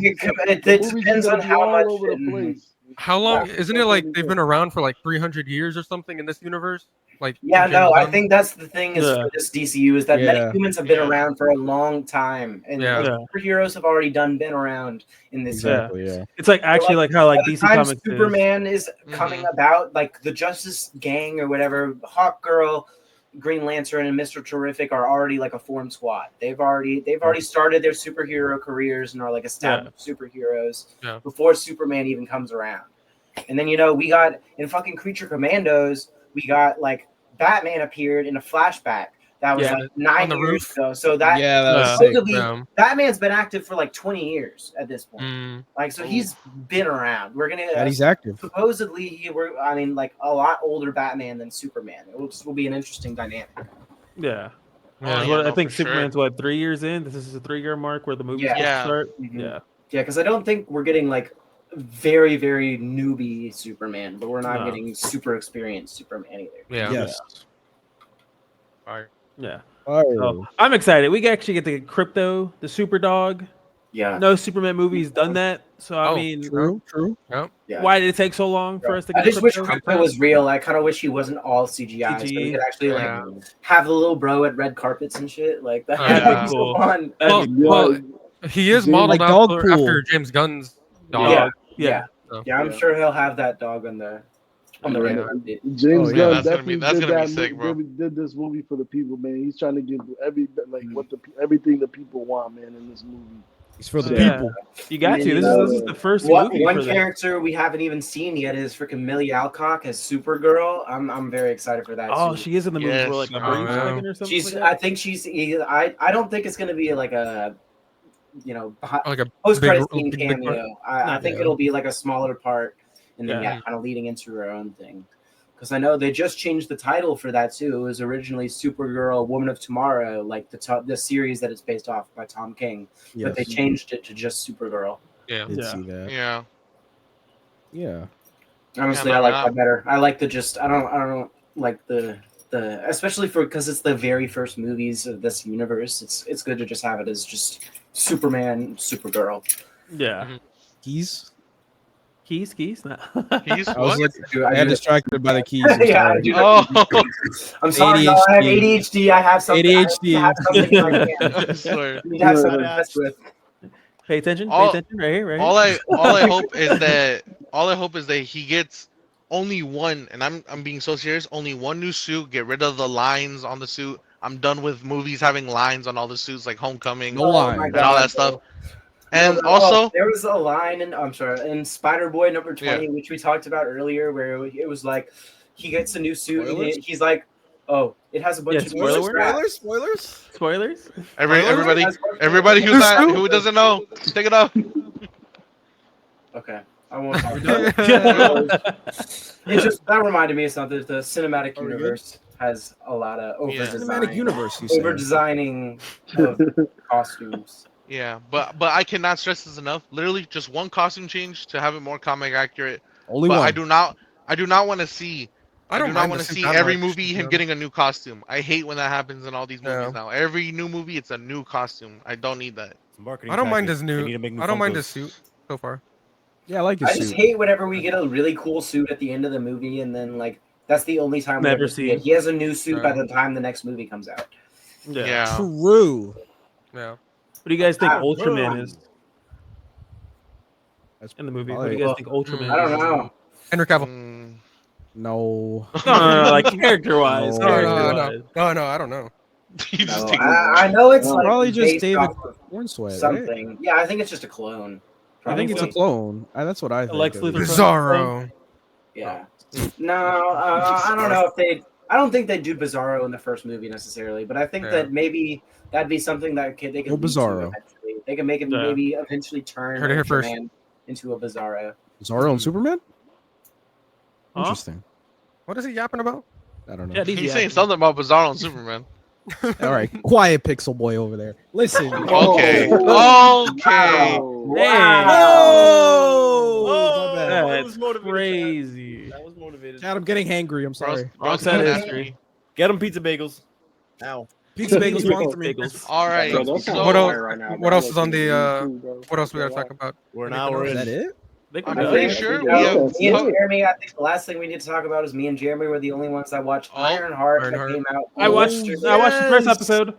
It depends on how much. Over the place. How long? Isn't it like they've been around for like 300 years or something in this universe? Like I think that's the thing is for this DCU is that many humans have been around for a long time, and superheroes have already been around in this. Exactly. It's like actually like how DC Comics Superman is coming about, like the Justice Gang or whatever, Hawkgirl, Green Lantern, and Mr. Terrific are already like a formed squad. They've already started their superhero careers and are like established superheroes before Superman even comes around. And then we got in fucking Creature Commandos. We got like Batman appeared in a flashback that was like 9 years ago. So that was Batman's been active for like 20 years at this point. Like, so he's been around. We're gonna he's active. Supposedly, like a lot older Batman than Superman. It will be an interesting dynamic. Yeah. I think Superman's 3 years in. This is a 3-year mark where the movie start. Yeah, because I don't think we're getting like very, very newbie Superman, but we're not getting super experienced Superman either. Yes. All right. Yeah. Oh. I'm excited. We actually get to get Crypto, the super dog. Yeah. No Superman movie's done that. So I mean, true. Yeah. Why did it take so long for us to get I just wish Crypto? Crypto was real. I kind of wish he wasn't all CGI. So we could actually have the little bro at red carpets and shit like that. That'd be so fun. Well, he is modeled after James Gunn's dog. Yeah, I'm sure he'll have that dog on the red carpet. James Gunn that's gonna be sick, bro. Did this movie for the people, man. He's trying to give everything the people want, man, in this movie. It's for the people. You got to. This is the first movie. One character we haven't even seen yet is freaking Millie Alcock as Supergirl. I'm very excited for that. Oh, she is in the movie for like a brief second or something. I think she's. I don't think it's gonna be like a. Like a post-credit scene cameo. I think it'll be like a smaller part, and then kind of leading into her own thing. Because I know they just changed the title for that too. It was originally Supergirl, Woman of Tomorrow, like the series that it's based off by Tom King, but they changed it to just Supergirl. Yeah, Did see that. Yeah. Honestly, I like that better. I like the just. I don't like the especially because it's the very first movies of this universe. It's good to just have it as just Superman, Supergirl. Yeah. Keys. Keys. I What? got distracted by the keys. I'm sorry. I have ADHD. I have something. ADHD. I swear. You have something to mess with. Pay attention. All- Pay attention. Right here. All I hope is that he gets only one, and I'm being so serious. Only one new suit. Get rid of the lines on the suit. I'm done with movies having lines on all the suits, like Homecoming No line. and all that stuff. And also, there was a line in Spider-Boy number 20, which we talked about earlier, where it was like he gets a new suit and he's like, "Oh, it has a bunch of Spoilers. everybody who doesn't know, take it off. Okay. I won't talk about it. It's just that reminded me of something. The cinematic Are we good? universe has a lot of over Yeah. Cinematic universe, you over said. designing of costumes. Yeah, but I cannot stress this enough. Literally, just one costume change to have it more comic accurate. Only But one. I do not want to see. I I don't do not mind want the to suit see that every much, movie to be him getting a new costume. I hate when that happens in all these movies Yeah. now. Every new movie, it's a new costume. I don't need that. It's a marketing I don't mind tactic. his They new. need to make new I don't mind his Funkos. suit so far. Yeah, I like his I just suit. hate whenever we get a really cool suit at the end of the movie, and then like that's the only time we Never ever see see. it. He has a new suit by Yeah. the time the next movie comes out. Yeah. True. Yeah. What do you guys think Ah, Ultraman is That's in the movie? What probably- do you guys think Ultraman I don't is? know. Henry Cavill. Mm, No. No, like character wise. No. No, I don't know. you just No, take I know it's like Probably just based David off of Cornsweat, right? something. Yeah, I think it's just a clone. I think it's a Probably. clone. That's what I think. Lex at Luthor least. Bizarro. Yeah. No, I don't know if they. I don't think they do Bizarro in the first movie necessarily, but I think Yeah. that maybe that'd be something that they could No lead to Bizarro. eventually. They can make him Yeah. maybe eventually turn Heard it here first. Ultraman into a Bizarro. Zorro and Superman? Huh? Interesting. What is he yapping about? I don't know. Yeah, these He's yeah. saying something about Bizarro and Superman. All right, quiet pixel boy over there. Listen. Okay. Oh. Okay. Oh, my bad. That That's was motivated, crazy. That was motivated. Chad, I'm getting hangry. I'm sorry. Bro's That coming is after true. me. Get him pizza bagels. Ow. Pizza bagels sponsor me. Bagels. All right. Bro, those sound So What else- fire right now, what bro. else is on Looking the, at you too, bro. What else we gotta talk about? We're an Anything hour else? Is in. that it? They I'm could pretty go. sure we Yeah. have. Me and Jeremy, I think the last thing we need to talk about is me and Jeremy were the only ones that watched Oh, Ironheart that Ironheart. came out. I watched yesterday. I watched the first Yes. episode.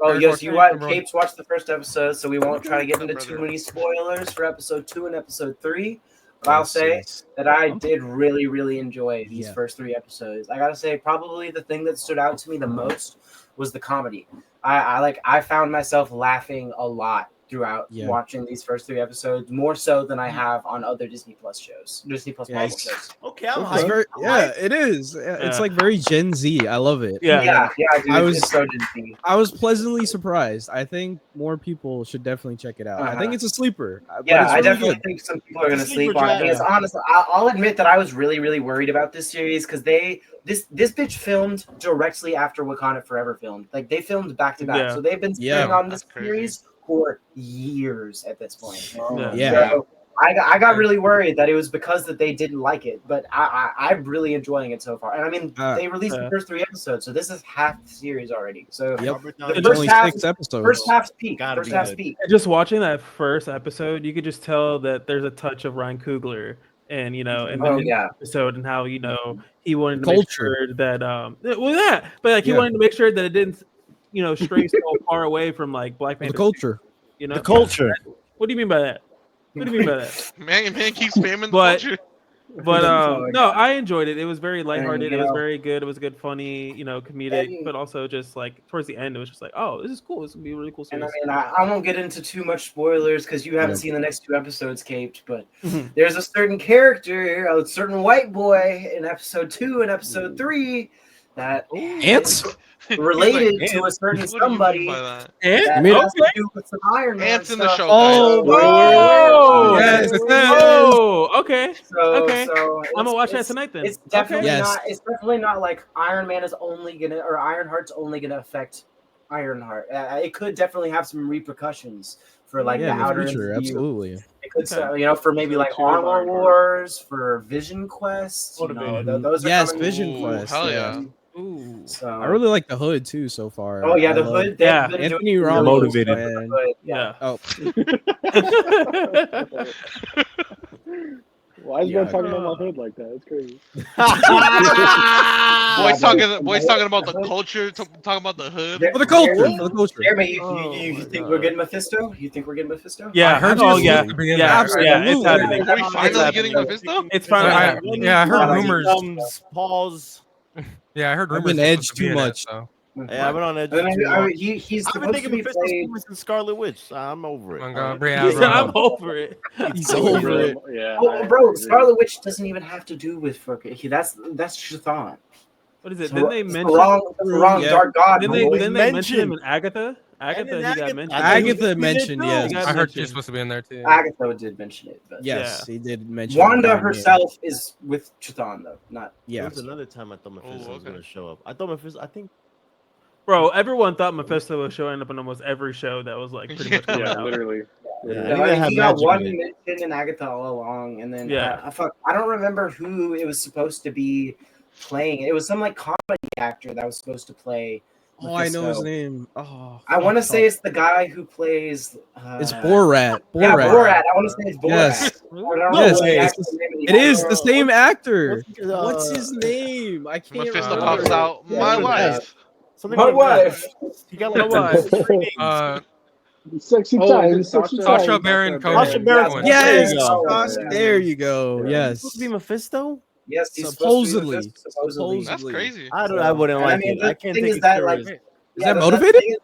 Oh Very yes, you fortunate, watched. everyone. Capes watched the first episode, so we won't try to get into Brother. too many spoilers for episode 2 and episode 3. But I'll Yes, say yes. that I did really, really enjoy these Yeah. first 3 episodes. I gotta say, probably the thing that stood out to me the most was the comedy. I found myself laughing a lot throughout Yeah. watching these first 3 episodes, more so than I have on other Disney Plus shows, Disney Plus Yeah, Marvel it's- shows. Okay, I'm It's hyped. very, yeah, it is. It's like very Gen Z. I love it. Yeah. Dude, I was- it's so Disney. I was pleasantly surprised. I think more people should definitely check it out. I think Uh-huh. it's a sleeper. But Yeah, it's I really definitely good. think some people are going to It's a sleeper sleep on it. gem. Because honestly, I'll admit that I was really, really worried about this series because this bitch filmed directly after Wakanda Forever filmed. Like they filmed back to back, Yeah. so they've been Yeah. sitting on this That's crazy. series for years at this point. Yeah. So I got really worried that it was because that they didn't like it, but I'm really enjoying it so far. And I mean, they released the first 3 episodes, so this is half the series already. So Yep. Robert the Downey It's first only half- 6 episodes. first half's peak. Gotta First be half's good. peak. Just watching that first episode, you could just tell that there's a touch of Ryan Coogler, and in Oh the yeah. episode, and how he wanted to make Culture. sure that but like he Yeah. wanted to make sure that it didn't stray so far away from like Black The Panther. culture. The culture. What do you mean by that? What do you mean by that? Man keeps spamming the But- culture. But So, no, I enjoyed it. It was very lighthearted. you It was know- very good. It was good, funny, comedic, And- but also just like towards the end, it was just like, oh, this is cool. This would be a really cool And series. I mean, I won't get into too much spoilers because you haven't Yeah. seen the next 2 episodes, Caped. But Mhm. there's a certain character, a certain white boy in episode 2 and episode 3 that Ants? is related He's to a certain What do you mean somebody by that? that You mean- has to do with some Iron Man Ants in the stuff. show, Oh, guys. Oh, Yes, it's that. oh, okay. So, Okay. so I'm gonna watch that it's- tonight then. It's definitely Yes. not. It's definitely not like Iron Man is only gonna or Ironheart's only gonna affect Ironheart. It could definitely have some repercussions for like Yeah, the in the outer future, MCU. absolutely. It could, Okay. for maybe like Sure, Armor Ironheart. Wars, for Vision Quest. Motivated. Those are Yes, coming. Vision Ooh, Quest. hell yeah. yeah. Ooh. So, I really like the hood too so far. oh yeah, I the love- hood. Yeah, they've been Anthony doing really Ramos, good Motivated. with the man. hood, Yeah. Oh, Why is Yeah. bro talking about my hood like that? It's crazy. Boys talking about the culture, talking about the hood. for the culture, for the culture. Jeremy, you Oh think my we're God. getting Mephisto? You think we're getting Mephisto? Yeah. I heard Oh you yeah. at the beginning. Yeah. Absolutely. Yeah. It's happening. Are we It's finally happening. getting Mephisto? It's finally I- happening. yeah, I heard Yeah. rumors. Pause. Yeah, I heard I've rumors. been he was edged supposed to be too in it, much. so. Yeah, I've been on edge. And then, too long. he's I've been supposed to thinking be Mephisto played. and Scarlet Witch. I'm over it. Oh, All God, right. yeah, He's- bro. I'm over it. He's over it. Yeah. Oh, bro, Scarlet Witch doesn't even have to do with that's Chthon. What is it? It's Didn't the- they it's the mention? wrong Yeah. dark god. Didn't my they boy. mention him in Agatha? Agatha, he got mentioned. Agatha mentioned, yes. He got I heard she's mentioned. supposed to be in there too. Agatha did mention it, but Yes, Yeah. he did mention Wanda it. herself is with Chthon though, not. Yeah. There was another time I thought Mephisto was okay. gonna show up. I thought Mephisto. I think Bro, everyone thought Mephisto was showing up in almost every show that was like pretty much coming Yeah, out. literally. Yeah, Yeah, I think I they mean, have he got magic one in it. mention in Agatha all along, and then Yeah. I don't remember who it was supposed to be playing. It was some like comedy actor that was supposed to play. Oh, I know his Mephisto. name. Oh, I want to say it's the guy who plays. it's Borat. Yeah, Borat. Borat. I want to say it's Borat. Yes. I don't know Yes, what the it's actor's name is. It is the same actor. What's What's his name? I can't Mephisto remember. pops out. Yeah, My yeah. wife. something My like that. wife. He got My like wife. three names. Sexy Oh, time. is it Sexy Sasha? Sasha time. Baron Cohen. Sasha Baron Cohen. Yes, There you go. Josh, there you go. Yeah. Yes. supposed to be Mephisto? Yes, he's Supposedly. supposed to be supposedly. That's crazy. I wouldn't And I like mean, it. the I can't thing take is it that, like, serious. Is that the motivated? thing is-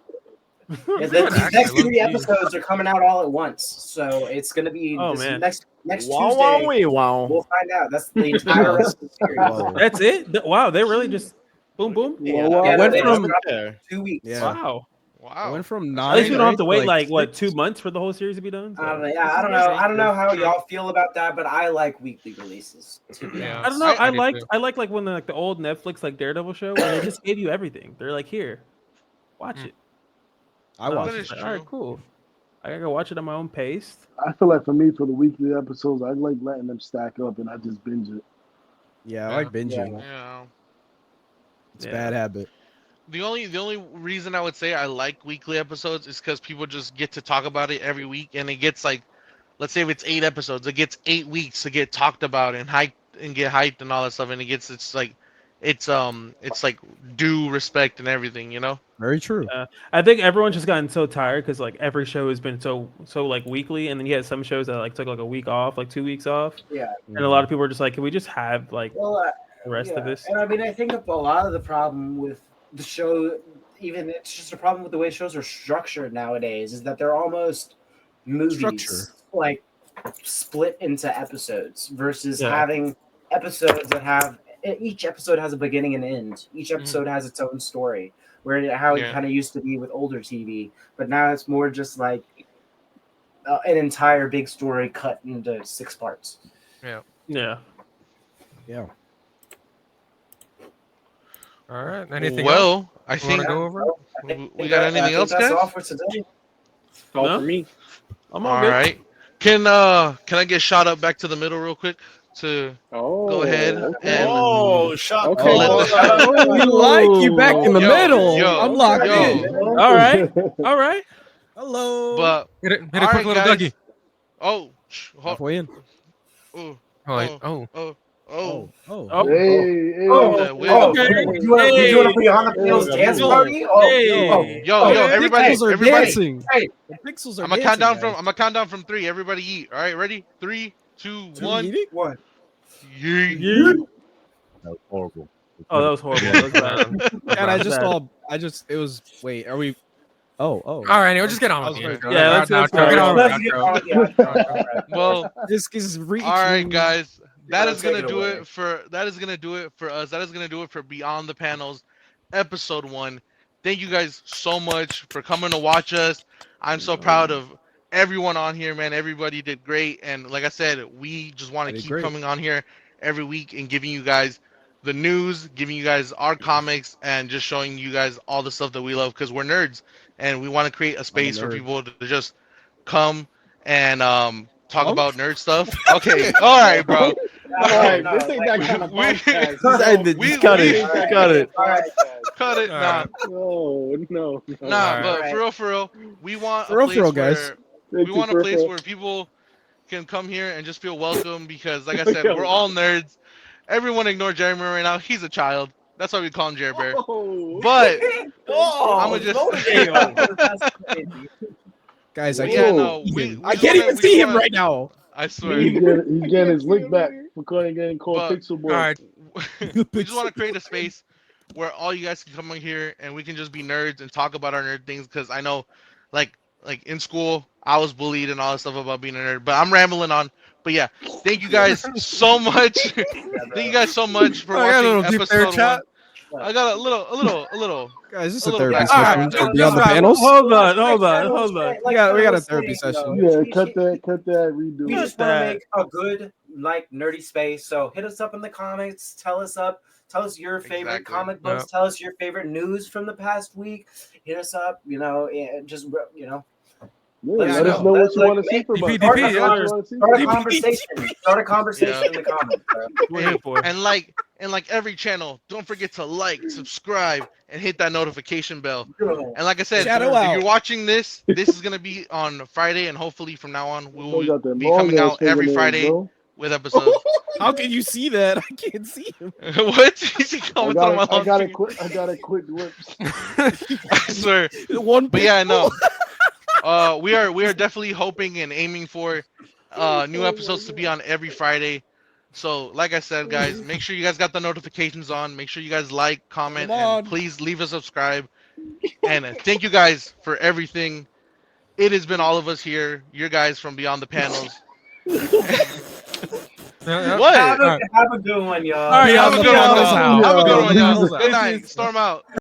Yeah, Good these actor, next low 3 key. episodes are coming out all at once, so it's gonna be Oh, this man. next Wow, Tuesday. wow. We'll find out. That's the entire rest of the series. Whoa. That's it? Wow, they really just boom boom? Whoa, whoa, Yeah, went they from- just dropped There. 2 weeks. Yeah. Wow. I Wow. went from At 9. least we don't have to wait like what, 6. 2 months for the whole series to be done? So. I don't know how y'all feel about that, but I like weekly releases. To be Yeah. I honest. don't know. I do liked too. I like when the old Netflix like Daredevil show where they just gave you everything. They're like, here, watch it. I And watched That it. is like, all right, true. cool. I gotta go watch it at my own pace. I feel like for me, for the weekly episodes, I like letting them stack up and I just binge it. Yeah, I like binging. Yeah. It's a Yeah. bad habit. The only reason I would say I like weekly episodes is because people just get to talk about it every week, and it gets like, let's say if it's 8 episodes, it gets 8 weeks to get talked about and hyped and get hyped and all that stuff, and it's like due respect and everything, you know. Very true. I think everyone's just gotten so tired because like every show has been so like weekly, and then you had some shows that like took like a week off, like 2 weeks off, Yeah. and a lot of people are just like, can we just have like Well, the rest of this? And I mean, I think a lot of the problem with the show, even it's just a problem with the way shows are structured nowadays, is that they're almost movies, Structure. like split into episodes versus Yeah. having episodes that have each episode has a beginning and end. Each episode has its own story. How it Yeah. kind of used to be with older TV, but now it's more just like an entire big story cut into 6 parts. Yeah. Yeah. All right. Anything else Well, I you want think to go over? we got anything else, That's all guys? for today. It's all No? for me. I'm all All good. right. Can I get shot up back to the middle real quick to Oh, go ahead okay. and Oh, shot. Okay. Let We like you back in the Yo, middle. yo, I'm locked yo. in. All right. All right. Hello. but Hit it all quick, right, little guys. Dougie. Oh, Halfway in. oh, Oh, like, oh, oh. Oh. Oh. Hey, hey. Oh, wait. Okay. You doing a Brianna Fields dance party? Oh, Hey. oh, Yo, oh, yo, everybody, Pixels are everybody. dancing. Hey. The pixels are I'm gonna dancing, count down from 3. Everybody eat. All right, ready? 3, 2, 1. What? Yeet. That was horrible. Oh, that was horrible. That was bad. And I just Bad. saw. It was. Wait, are we? Oh. All right, anyway, just get on I with was it. gonna- Yeah, let's Outro, go. get on with Let's the get outro. on. Yeah. Well, This is reaching. all right, guys. That Yeah, is gonna take it do away. it for us. That is gonna do it for Beyond the Panels, episode 1. Thank you guys so much for coming to watch us. I'm so proud of everyone on here, man. Everybody did great, and like I said, we just want I to did keep great. coming on here every week and giving you guys the news, giving you guys our comics, and just showing you guys all the stuff that we love because we're nerds, and we want to create a space for nerd. people to just come and talk Huh? about nerd stuff. Okay, all right, bro. All right, this ain't that kind of We- podcast. we- cut we- it. Cut it. Cut it, All nah, right. No. nah. Alright. But for real, we want For a real, place for real, guys. where we want a place where people can come here and just feel welcome because, like I said, we're all nerds. Everyone ignore Jeremy right now. He's a child. That's why we call him Jerry Bear. Oh. But Oh, I'ma just- That's crazy. Guys, I yeah, can't. no, we I just can't wanna- even we see just him wanna- right now. I swear. He's getting his lick back for getting called But- Pixel Boy. All right. We just want to create a space where all you guys can come in here and we can just be nerds and talk about our nerd things because I know, like in school, I was bullied and all that stuff about being a nerd. But I'm rambling on. But yeah, thank you guys so much. Thank you guys so much for I got a watching little deep there, episode 1. chat. I got a little. Guys, this is A a little therapy background. session. Alright, Beyond the stop. panels. Hold on. We got a therapy session. Yeah, cut that, redo We it. just want to that. make a good, like, nerdy space. So hit us up in the comments. Tell us your favorite Exactly. comic books. Yep. Tell us your favorite news from the past week. Hit us up. And just Yeah, Let let us us know. know what you Like, want to see make- from us. DP, Let us yeah. know what you want to see start a from us. conversation. Start a conversation in the comments, bro. We're here for it. And like every channel, don't forget to like, subscribe, and hit that notification bell. And like I said, Shadow if out. you're watching this is gonna be on Friday, and hopefully from now on we They will got them be coming long-ass out every fingernails, Friday bro. with episodes. How can you see that? I can't see him. What? He I commented on my got long a quick glimpse. I swear. One. But yeah, no. We are definitely hoping and aiming for new episodes to be on every Friday. So, like I said, guys, make sure you guys got the notifications on. Make sure you guys like, comment, Come on. and please leave a subscribe. And thank you guys for everything. It has been all of us here, your guys from Beyond the Panels. What? Have a good one, y'all. All right, Have a good one, Panels though. out. Have a good Yeah, one, y'all. Panels out. Good night. Storm out.